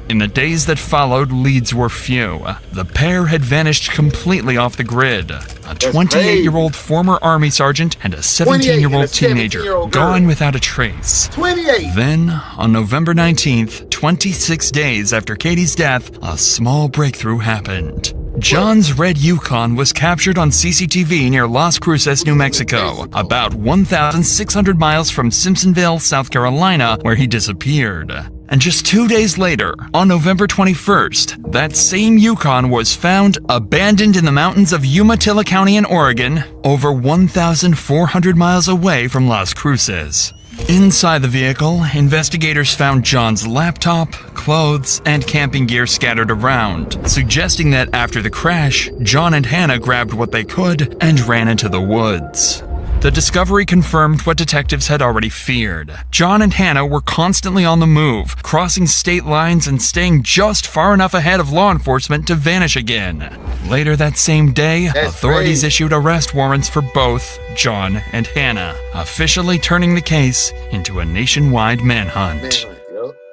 In the days that followed, leads were few. The pair had vanished completely off the grid. A 28-year-old former Army sergeant and a 17-year-old teenager, gone without a trace. 28! Then, on November 19th, 26 days after Katie's death, a small breakthrough happened. John's red Yukon was captured on CCTV near Las Cruces, New Mexico, about 1,600 miles from Simpsonville, South Carolina, where he disappeared. And just 2 days later, on November 21st, that same Yukon was found abandoned in the mountains of Umatilla County in Oregon, over 1,400 miles away from Las Cruces. Inside the vehicle, investigators found John's laptop, clothes, and camping gear scattered around, suggesting that after the crash, John and Hannah grabbed what they could and ran into the woods. The discovery confirmed what detectives had already feared. John and Hannah were constantly on the move, crossing state lines and staying just far enough ahead of law enforcement to vanish again. Later that same day, authorities issued arrest warrants for both John and Hannah, officially turning the case into a nationwide manhunt.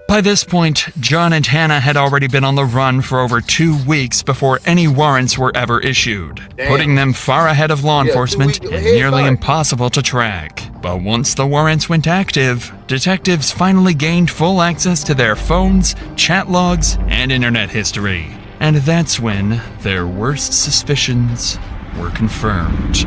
By this point, John and Hannah had already been on the run for over 2 weeks before any warrants were ever issued, putting them far ahead of law enforcement and nearly impossible to track. But once the warrants went active, detectives finally gained full access to their phones, chat logs, and internet history. And that's when their worst suspicions were confirmed.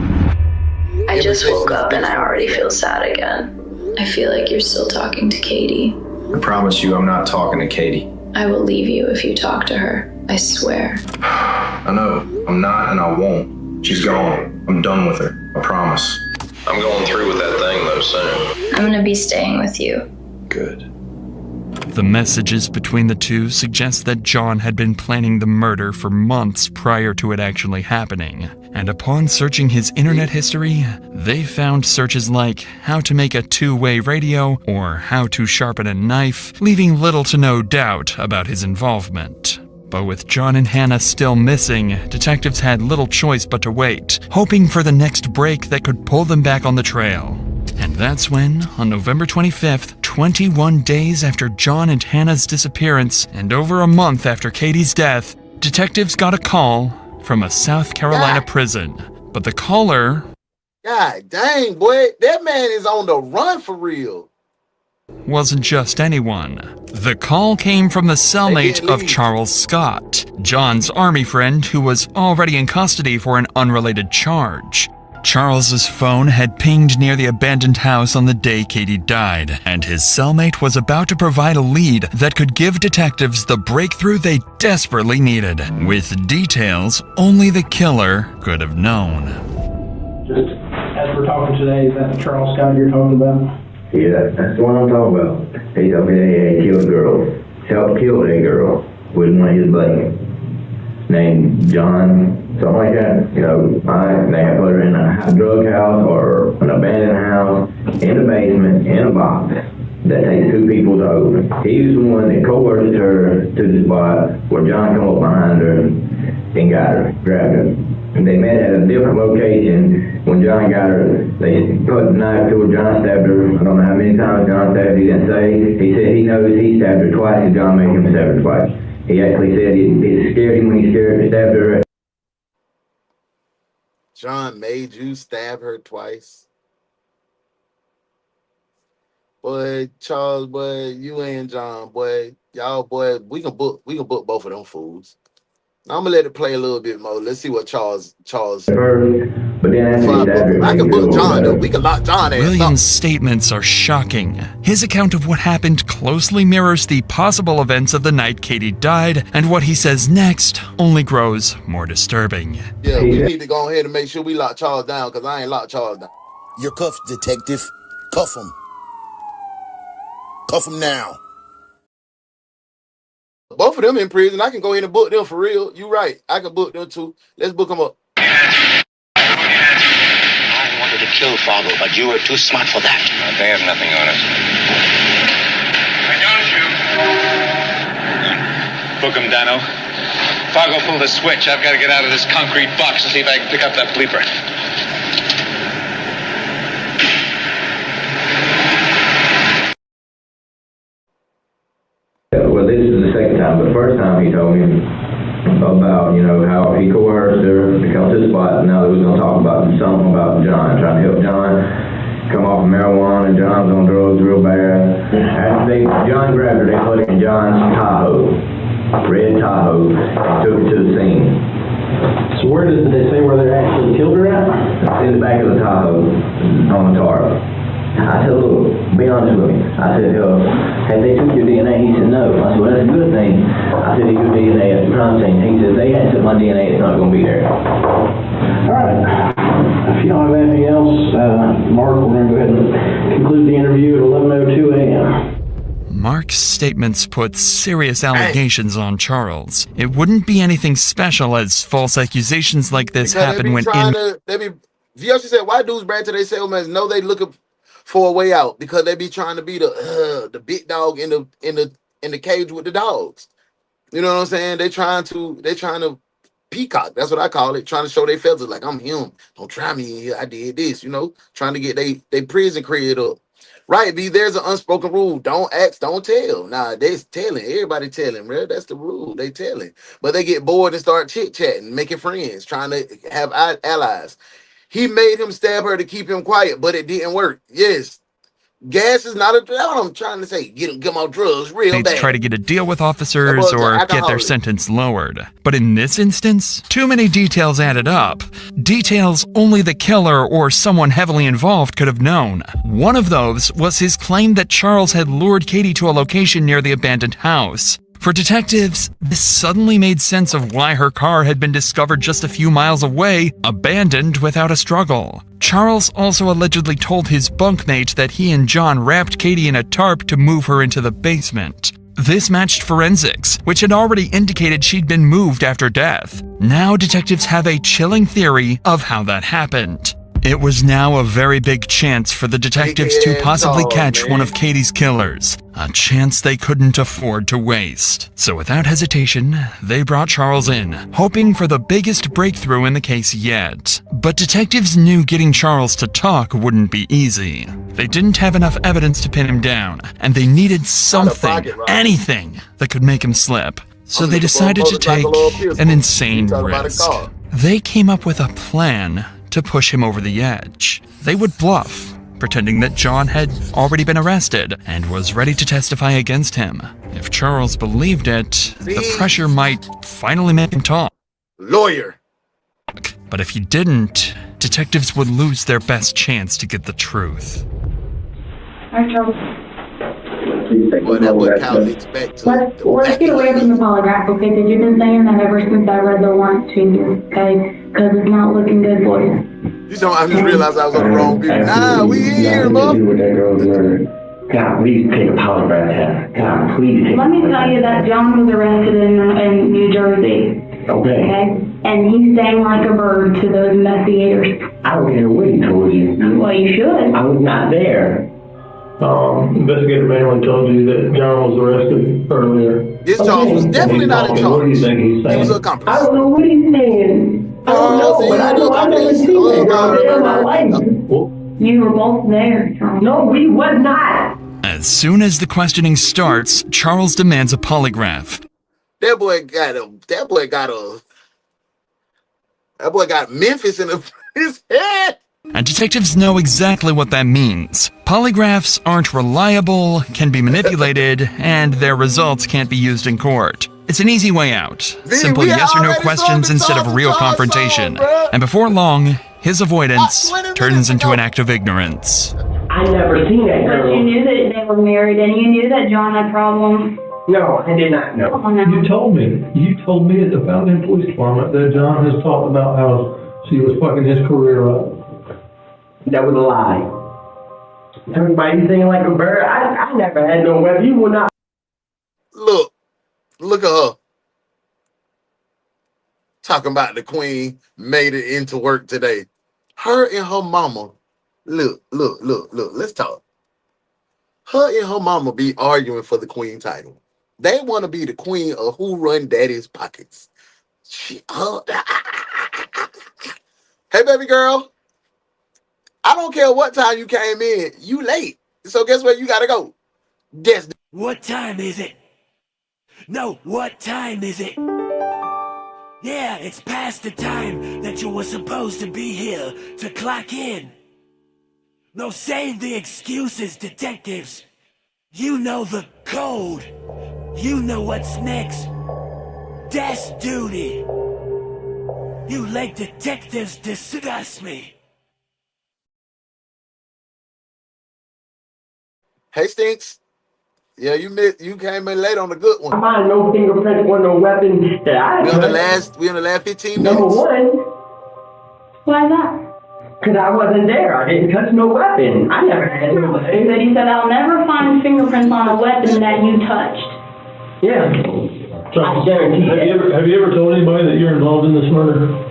I just woke up and I already feel sad again. I feel like you're still talking to Katie. I promise you I'm not talking to Katie. I will leave you if you talk to her. I swear. I know. I'm not and I won't. She's gone. I'm done with her. I promise. I'm going through with that thing though soon. I'm gonna be staying with you. Good. The messages between the two suggest that John had been planning the murder for months prior to it actually happening. And upon searching his internet history, they found searches like how to make a two-way radio or how to sharpen a knife, leaving little to no doubt about his involvement. But with John and Hannah still missing, detectives had little choice but to wait, hoping for the next break that could pull them back on the trail. And that's when, on November 25th, 21 days after John and Hannah's disappearance and over a month after Katie's death, detectives got a call from a South Carolina prison. But the caller... God dang, boy, that man is on the run for real. ...wasn't just anyone. The call came from the cellmate of Charles Scott, John's army friend who was already in custody for an unrelated charge. Charles's phone had pinged near the abandoned house on the day Katie died, and his cellmate was about to provide a lead that could give detectives the breakthrough they desperately needed, with details only the killer could have known. Just as we're talking today, is that the Charles Scott you're talking about? Yeah, that's the one I'm talking about. He told me that he had killed a girl, helped kill that girl with one of his buddies. named John, something like that. You know, they had put her in a drug house or an abandoned house in the basement in a box that takes 2 people to open. He was the one that coerced her to the spot where John come up behind her and got her, grabbed her. They met at a different location. When John got her, they put a knife to her. John stabbed her. I don't know how many times John stabbed her. He didn't say. He said he knows he stabbed her twice and John made him stab her twice. He actually said it scared him when he stabbed her. John made you stab her twice? Boy, Charles, boy, you and John, boy, y'all, boy, we can book both of them fools. I'm gonna let it play a little bit more. Let's see what Charles. But then I can book John though. We can lock John ass up. William's statements are shocking. His account of what happened closely mirrors the possible events of the night Katie died, and what he says next only grows more disturbing. Yeah, we need to go ahead and make sure we lock Charles down, because I ain't locked Charles down. You're cuffed, detective. Cuff him. Cuff him now. Both of them in prison. I can go in and book them for real. You right. I can book them too. Let's book them up. I wanted to kill Fargo, but you were too smart for that. They have nothing on us. Why don't you? Book him, Dano. Fargo, pull the switch. I've got to get out of this concrete box and see if I can pick up that bleeper. Well, this is the second time. The first time he told me about, you know, how he coerced her to come to the spot. Now that we're going to talk about something about John, trying to help John come off of marijuana. John's on drugs real bad. After John grabbed her, they put her in John's Tahoe, red Tahoe, and took her to the scene. So where did they say where they actually killed her at? In the back of the Tahoe, on the tarp. I said, look, be honest with me. I said, have they took your DNA? He said, no. I said, well, that's a good thing. I said, your DNA at the crime scene. He said, they hadn't took my DNA. It's not going to be there. All right. If you don't have anything else, Mark, we're going to go ahead and conclude the interview at 11:02 a.m. Mark's statements put serious allegations on Charles. It wouldn't be anything special as false accusations like this happen when VLC said, why dudes brand to themselves know they looking for a way out? Because they be trying to be the big dog in the cage with the dogs. You know what I'm saying? They trying to peacock. That's what I call it. Trying to show their feathers like I'm him. Don't try me in here. I did this. You know, trying to get they prison cred up. Right, B, there's an unspoken rule. Don't ask, don't tell. Nah, they telling. Everybody telling, bro. That's the rule. They telling. But they get bored and start chit-chatting, making friends, trying to have allies. He made him stab her to keep him quiet, but it didn't work. Yes. Gas is not a drug. That's what I'm trying to say. Get them on drugs real bad. Try to get a deal with officers or get their sentence lowered. But in this instance, too many details added up. Details only the killer or someone heavily involved could have known. One of those was his claim that Charles had lured Katie to a location near the abandoned house. For detectives, this suddenly made sense of why her car had been discovered just a few miles away, abandoned without a struggle. Charles also allegedly told his bunkmate that he and John wrapped Katie in a tarp to move her into the basement. This matched forensics, which had already indicated she'd been moved after death. Now detectives have a chilling theory of how that happened. It was now a very big chance for the detectives to possibly catch one of Katie's killers, a chance they couldn't afford to waste. So without hesitation, they brought Charles in, hoping for the biggest breakthrough in the case yet. But detectives knew getting Charles to talk wouldn't be easy. They didn't have enough evidence to pin him down, and they needed something, anything, that could make him slip. So they decided to take an insane risk. They came up with a plan to push him over the edge. They would bluff, pretending that John had already been arrested and was ready to testify against him. If Charles believed it, the pressure might finally make him talk. Lawyer. But if he didn't, detectives would lose their best chance to get the truth. Hi, Charles. Well, that's what cows expect. Let's get away from the polygraph, okay? Because you've been saying that ever since I read the warrant to you, okay? Because it's not looking good for you. You know, I just realized I was on the wrong people. Nah, we in here, bro. God, please take a polygraph test. God, please take. Let me tell you that John was arrested in New Jersey. Okay? And he sang like a bird to those investigators. I don't care what he told you. Well, you should. I was not there. Investigator Manley told you that John was arrested earlier. This Charles was definitely not in charge. What do you think he's saying? He was an accomplice. I don't know what he's saying. I don't know, but I know I've never seen that girl in my life. You were both there, Charles. No, we was not. As soon as the questioning starts, Charles demands a polygraph. That boy got Memphis in his head. And detectives know exactly what that means. Polygraphs aren't reliable, can be manipulated, and their results can't be used in court. It's an easy way out. Simple yes or no questions instead of real confrontation. And before long, his avoidance turns into an act of ignorance. I never seen that girl. But you knew that they were married, and you knew that John had problems. No, I did not know. Oh, no. You told me at the Fountain Police Department that John has talked about how she was fucking his career up. That was a lie. Everybody singing like a bird. I never had no weapon. You will not. Look at her. Talking about the queen made it into work today. Her and her mama. Look. Let's talk. Her and her mama be arguing for the queen title. They want to be the queen of who run daddy's pockets. Hey, baby girl. I don't care what time you came in. You late. So guess where you got to go? Guess. What time is it? No, what time is it? Yeah, it's past the time that you were supposed to be here to clock in. No, save the excuses, detectives. You know the code. You know what's next. Desk duty. You let detectives discuss me. Hey, Stinks. Yeah, you came in late on the good one. I find no fingerprints or no weapon that I We on the last 15 minutes. Number one. Why is that? Because I wasn't there. I didn't touch no weapon. I never had no weapon. But he said, I'll never find fingerprints on a weapon that you touched. Yeah. So, I guarantee have you ever told anybody that you're involved in this murder?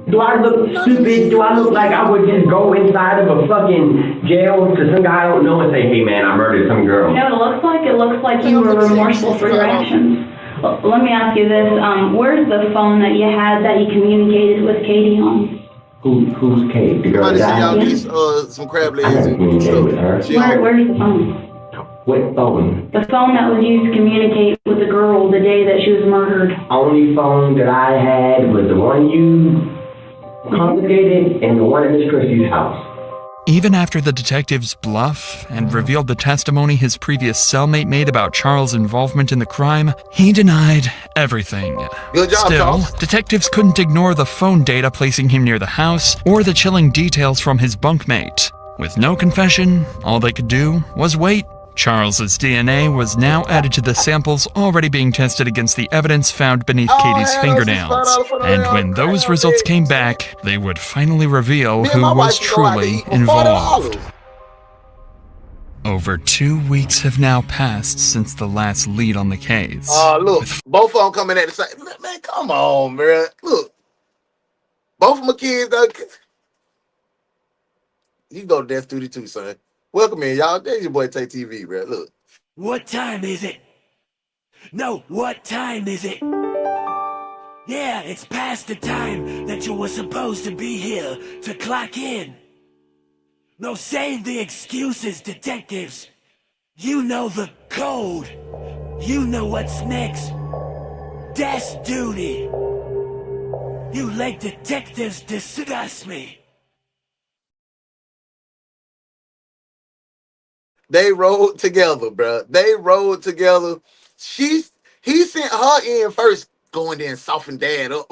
Do I look stupid? Do I look like I would just go inside of a fucking jail to some guy I don't know and say, hey man, I murdered some girl? You know what it looks like you were remorseful for your actions. Let me ask you this, where's the phone that you had that you communicated with Katie on? Who's Kate? The girl that died? Some crab legs and stuff. Where's the phone? What phone? The phone that was used to communicate with the girl the day that she was murdered. Only phone that I had was the one you confiscated and the one at Miss Christie's house. Even after the detectives bluff and revealed the testimony his previous cellmate made about Charles' involvement in the crime, he denied everything. Good job, Still, Charles. detectives couldn't ignore the phone data placing him near the house or the chilling details from his bunkmate. With no confession, all they could do was wait. Charles's DNA was now added to the samples already being tested against the evidence found beneath Katie's fingernails. And when those results came back, they would finally reveal who was truly involved. Over 2 weeks have now passed since the last lead on the case. Look, both of them coming at the same. Man, come on, man. Look, both of my kids, you go to Death Duty too, son. Welcome in, y'all. There's your boy Tay TV, bro. Look. What time is it? No, what time is it? Yeah, it's past the time that you were supposed to be here to clock in. No, save the excuses, detectives. You know the code. You know what's next. Desk duty. You let detectives discuss me. They rode together, bro. They rode together. He sent her in first, going in, soften dad up.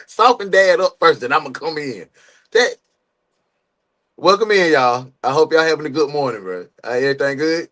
Soften dad up first, then I'm going to come in. Welcome in, y'all. I hope y'all having a good morning, bro. Everything good?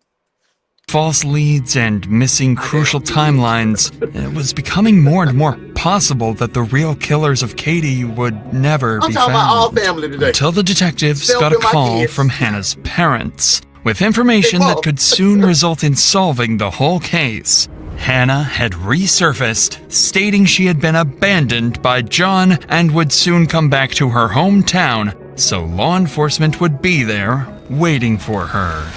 False leads and missing crucial timelines, it was becoming more and more possible that the real killers of Katie would never be found. About all family today. Until the detectives got a call from Hannah's parents with information that could soon result in solving the whole case. Hannah had resurfaced, stating she had been abandoned by John and would soon come back to her hometown, so law enforcement would be there, waiting for her.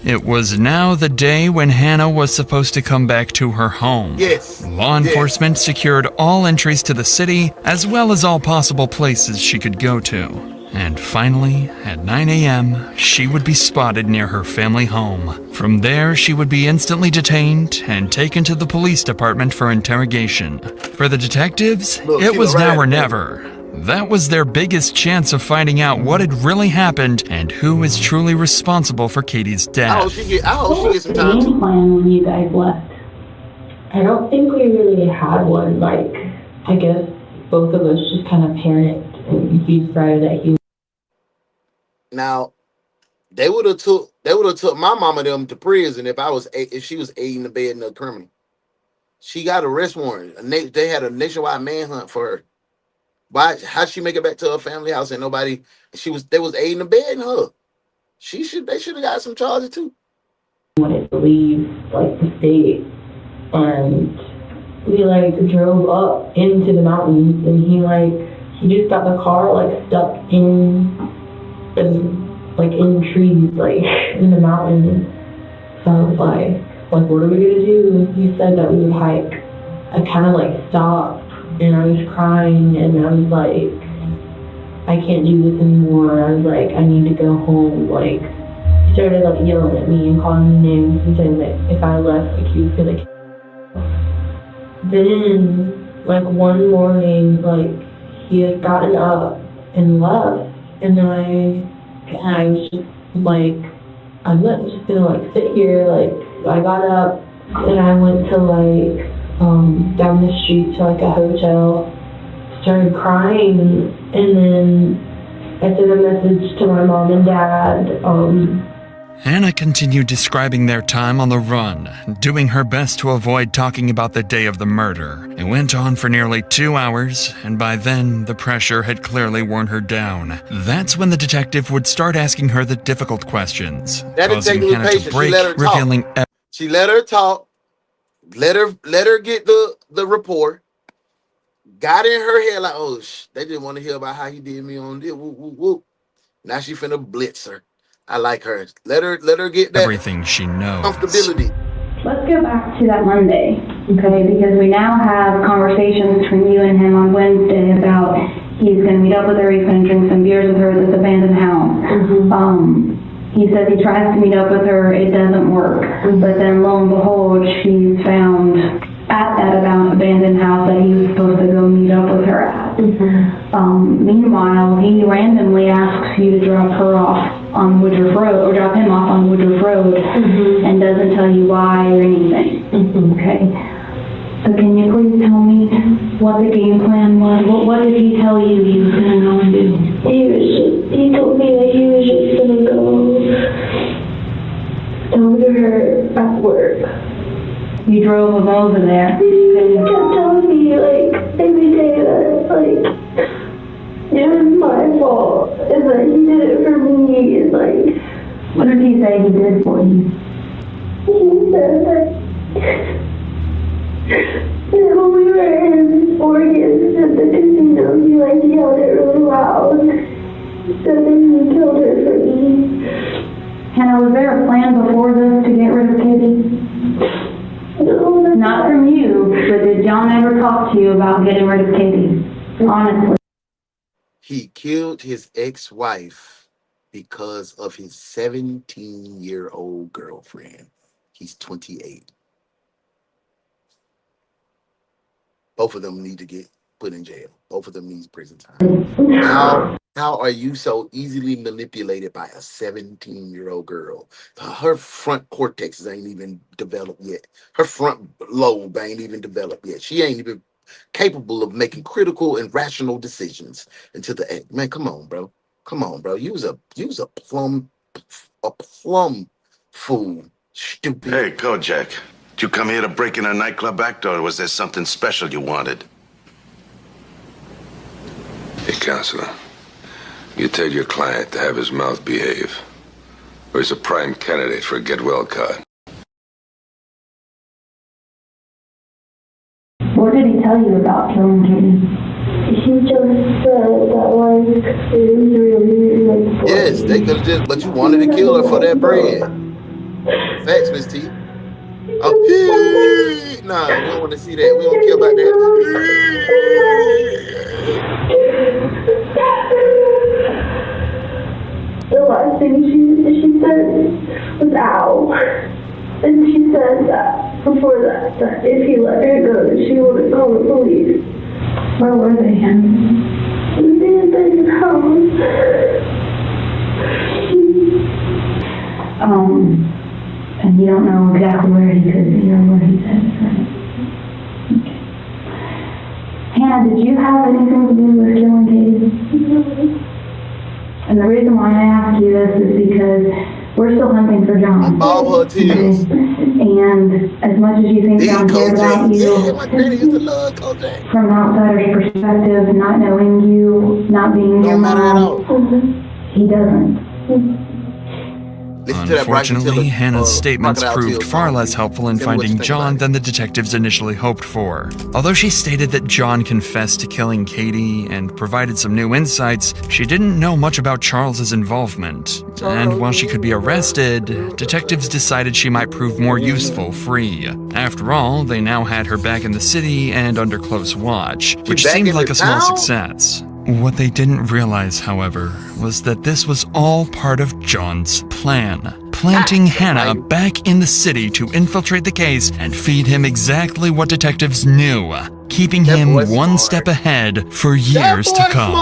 It was now the day when Hannah was supposed to come back to her home. Yes. Law enforcement secured all entries to the city, as well as all possible places she could go to. And finally, at 9 a.m., she would be spotted near her family home. From there, she would be instantly detained and taken to the police department for interrogation. For the detectives, it was now or never. That was their biggest chance of finding out what had really happened and who is truly responsible for Katie's death. I hope she gets some time. What was the game plan when you guys left? I don't think we really had one. Like, I guess both of us just kind of panicked and he decided that he. Now, they would have took my mama them to prison if she was aiding the bed in a criminal. She got an arrest warrant. They had a nationwide manhunt for her. Why? How'd she make it back to her family house and nobody? They was aiding the bed in her. They should have got some charges too. Wanted to leave like the state, and we like drove up into the mountains, and he just got the car like stuck in trees, like in the mountains. So I was like, what are we gonna do? And he said that we would hike. I kind of like stopped, and I was crying, and I was like, I can't do this anymore. I was like, I need to go home. Like, he started like yelling at me and calling me names and saying that if I left, like he was gonna kill me. Then, like one morning, like he had gotten up and left, and then I was just like, I'm not just gonna like sit here. Like, I got up and I went to like down the street to like a hotel, started crying, and then I sent a message to my mom and dad. Hannah continued describing their time on the run, doing her best to avoid talking about the day of the murder. It went on for nearly 2 hours, and by then, the pressure had clearly worn her down. That's when the detective would start asking her the difficult questions, causing Hannah to break, revealing She let her talk, let her get the report, got in her head like, oh, they didn't want to hear about how he did me on this. Whoop, whoop, whoop. Now she finna blitz her. I like her. Let her get that everything she knows. Comfortability. Let's go back to that Monday, okay? Because we now have conversations between you and him on Wednesday about he's going to meet up with her, he's going to drink some beers with her at this abandoned house. He says he tries to meet up with her, it doesn't work. But then lo and behold, she's found at that abandoned house that he was supposed to go meet up with her at. Meanwhile, he randomly asks you to drop her off on Woodruff Road, or drop him off on Woodruff Road, and doesn't tell you why or anything. Okay. So can you please tell me what the game plan was? What did he tell you he was going to go and do? He told me that he was just going to go talk to her at work. You drove him over there. He kept telling me, like, every day that, like, it was my fault, and that he did it for me, and, like... What did he say he did for you? He said that when we were in Oregon at the casino, he, like, yelled it really loud, so then he killed her for me. Hannah, was there a plan before this to get rid of Katie? No, not from you, but did John ever talk to you about getting rid of Katie? Honestly. He killed his ex-wife because of his 17-year-old girlfriend. He's 28. Both of them need to get put in jail. Both of them need prison time. How are you so easily manipulated by a 17-year-old girl? Her front cortex ain't even developed yet. Her front lobe ain't even developed yet. She ain't even capable of making critical and rational decisions until the end. Man, come on, bro. Come on, bro. You was a plum fool. Stupid. Hey, Kojak. Did you come here to break in a nightclub act, or was there something special you wanted? Hey, counselor. You tell your client to have his mouth behave, or he's a prime candidate for a get-well card. tell you about killing Katie? She just said that, like, it was really, like... Yes, they could have just, but you wanted to kill her for that bread. Facts, Miss T. Oh, nah, we don't want to see that. We don't care about that. The last thing she said was ow. And she said that before that if he let her go, she wouldn't call the police. Where were they, Hannah? In the abandoned house. And you don't know exactly where he could be or what he said, right? Okay. Hannah, did you have anything to do with killing Katie? And the reason why I ask you this is because we're still hunting for John. All her tears. And as much as you think John cares about you, from an outsider's perspective, not knowing you, not being your mom, he doesn't. Unfortunately, Hannah's statements proved far less helpful in finding John than the detectives initially hoped for. Although she stated that John confessed to killing Katie and provided some new insights, she didn't know much about Charles's involvement. And while she could be arrested, detectives decided she might prove more useful free. After all, they now had her back in the city and under close watch, which seemed like a small success. What they didn't realize, however, was that this was all part of John's plan. Planting Hannah back in the city to infiltrate the case and feed him exactly what detectives knew, keeping him one step ahead for years to come.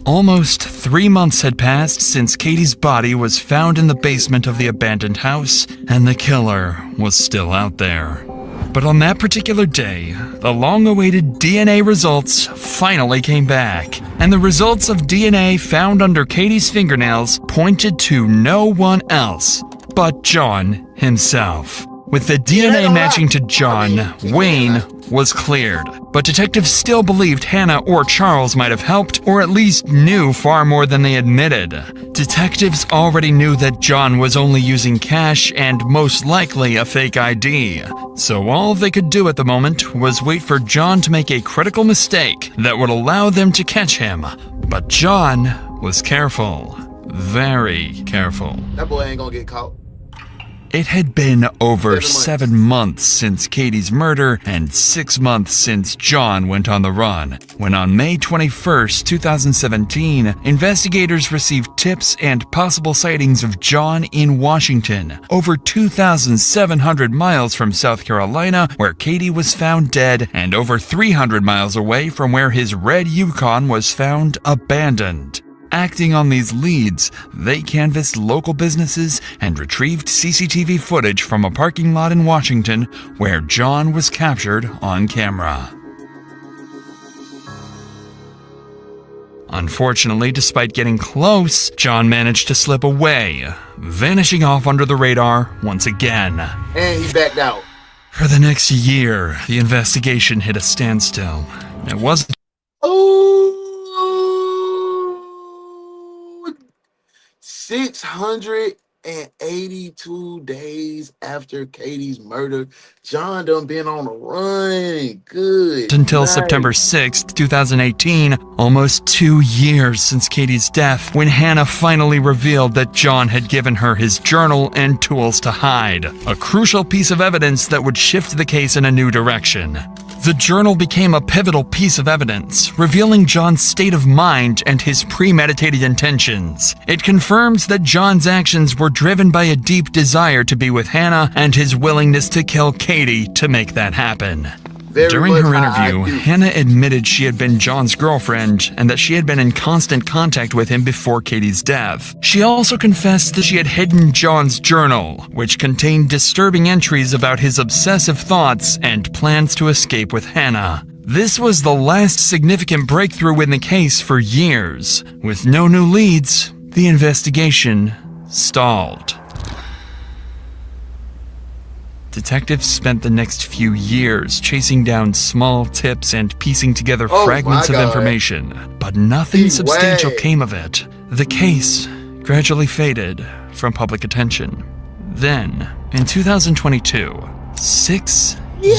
Almost 3 months had passed since Katie's body was found in the basement of the abandoned house, and the killer was still out there. But on that particular day, the long-awaited DNA results finally came back, and the results of DNA found under Katie's fingernails pointed to no one else but John himself. With the DNA matching to John, Wayne was cleared, but detectives still believed Hannah or Charles might have helped, or at least knew far more than they admitted. Detectives already knew that John was only using cash and most likely a fake ID, so all they could do at the moment was wait for John to make a critical mistake that would allow them to catch him. But John was careful, very careful. That boy ain't gonna get caught. It had been over 7 months since Katie's murder and 6 months since John went on the run, when on May 21st, 2017, investigators received tips and possible sightings of John in Washington, over 2,700 miles from South Carolina, where Katie was found dead, and over 300 miles away from where his red Yukon was found abandoned. Acting on these leads, they canvassed local businesses and retrieved CCTV footage from a parking lot in Washington where John was captured on camera. Unfortunately, despite getting close, John managed to slip away, vanishing off under the radar once again. And he backed out. For the next year, the investigation hit a standstill. It wasn't 682 days after Katie's murder, John done been on the run. Good until night. September 6th, 2018, almost 2 years since Katie's death, when Hannah finally revealed that John had given her his journal and tools to hide, a crucial piece of evidence that would shift the case in a new direction. The journal became a pivotal piece of evidence, revealing John's state of mind and his premeditated intentions. It confirms that John's actions were driven by a deep desire to be with Hannah and his willingness to kill Katie to make that happen. During her interview, Hannah admitted she had been John's girlfriend and that she had been in constant contact with him before Katie's death. She also confessed that she had hidden John's journal, which contained disturbing entries about his obsessive thoughts and plans to escape with Hannah. This was the last significant breakthrough in the case for years. With no new leads, the investigation stalled. Detectives spent the next few years chasing down small tips and piecing together fragments of information, but nothing substantial came of it. The case gradually faded from public attention. Then, in 2022, 6 Years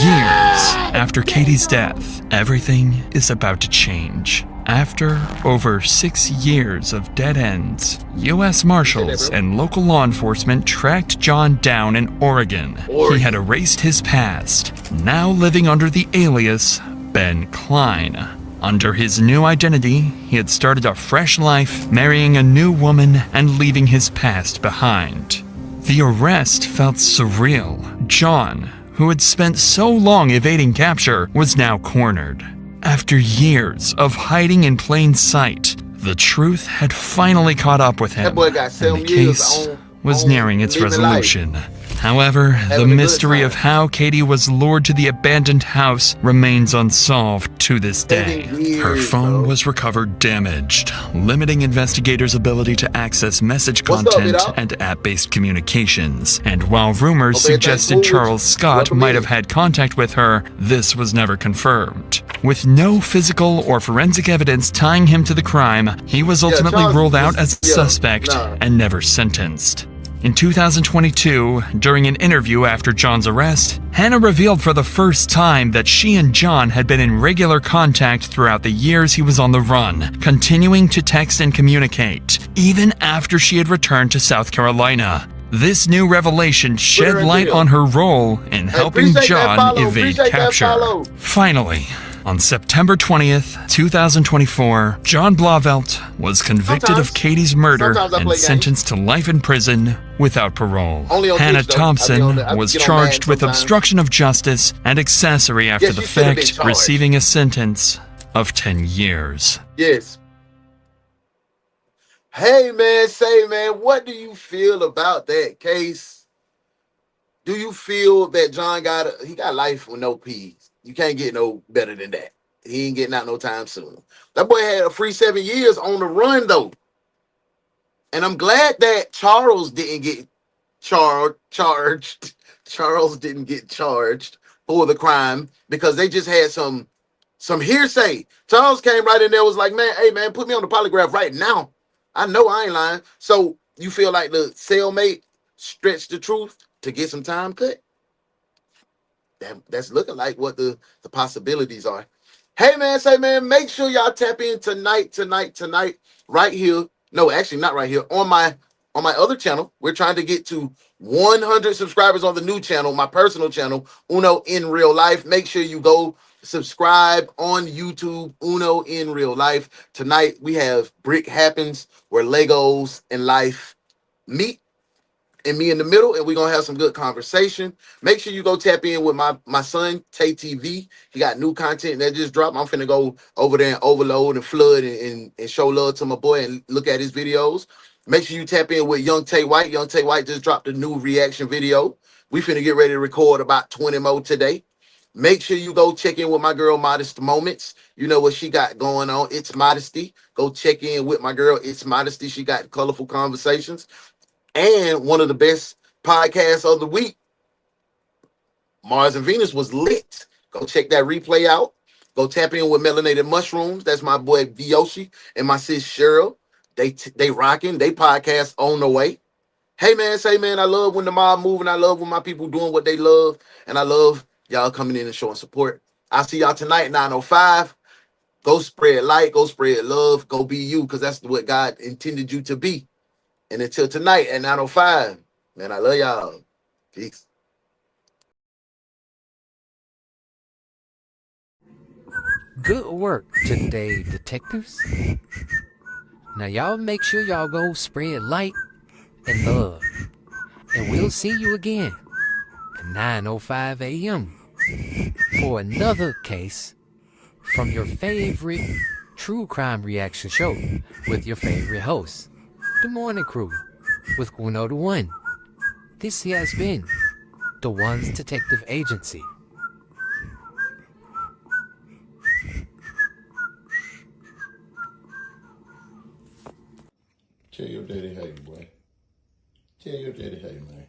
after Katie's death, everything is about to change. After over 6 years of dead ends, U.S. Marshals and local law enforcement tracked John down in Oregon. He had erased his past, now living under the alias Ben Klein. Under his new identity, he had started a fresh life, marrying a new woman and leaving his past behind. The arrest felt surreal. John, who had spent so long evading capture, was now cornered. After years of hiding in plain sight, the truth had finally caught up with him, and the case was nearing its resolution. However, the mystery of how Katie was lured to the abandoned house remains unsolved to this day. Her phone was recovered damaged, limiting investigators' ability to access message content and app-based communications. And while rumors suggested Charles Scott might have had contact with her, this was never confirmed. With no physical or forensic evidence tying him to the crime, he was ultimately ruled out as a suspect and never sentenced. In 2022, during an interview after John's arrest, Hannah revealed for the first time that she and John had been in regular contact throughout the years he was on the run, continuing to text and communicate, even after she had returned to South Carolina. This new revelation shed light on her role in helping John evade capture. Finally, on September 20th, 2024, John Blauvelt was convicted of Katie's murder and sentenced to life in prison without parole. Hannah Thompson was charged with obstruction of justice and accessory after the fact, receiving a sentence of 10 years. Yes. Hey, man, say, man, what do you feel about that case? Do you feel that John got life with no peas? You can't get no better than that. He ain't getting out no time soon. That boy had a free 7 years on the run, though. And I'm glad that Charles didn't get charged. Charles didn't get charged for the crime because they just had some hearsay. Charles came right in there, was like, man, hey, man, put me on the polygraph right now. I know I ain't lying. So you feel like the cellmate stretched the truth to get some time cut? That's looking like what the possibilities are. Hey, man, say, man, make sure y'all tap in tonight, right here. No, actually not right here. On my other channel. We're trying to get to 100 subscribers on the new channel, my personal channel, Uno in Real Life. Make sure you go subscribe on YouTube, Uno in Real Life. Tonight, we have Brick Happens, where Legos and life meet. And me in the middle, and we're gonna have some good conversation. Make sure you go tap in with my son, Tay TV. He got new content that just dropped. I'm finna go over there and overload and flood and show love to my boy and look at his videos. Make sure you tap in with Young Tay White. Young Tay White just dropped a new reaction video. We finna get ready to record about 20 more today. Make sure you go check in with my girl, Modest Moments. You know what she got going on. It's Modesty. Go check in with my girl, It's Modesty. She got colorful conversations. And one of the best podcasts of the week, Mars and Venus, was lit. Go check that replay out. Go tap in with Melanated Mushrooms. That's my boy Vyoshi and my sis Cheryl. They rocking. They podcast on the way. Hey, man, say, man, I love when the mob moving. I love when my people doing what they love. And I love y'all coming in and showing support. I'll see y'all tonight at 9:05. Go spread light. Go spread love. Go be you, because that's what God intended you to be. And until tonight at 9:05, man, I love y'all. Peace. Good work today, detectives. Now y'all make sure y'all go spread light and love. And we'll see you again at 9:05 a.m. for another case from your favorite true crime reaction show with your favorite host, The Morning Krewe with UnoDaOne. This has been DaOnes Detective Agency. Tell your daddy hey, boy. Tell your daddy hey, man.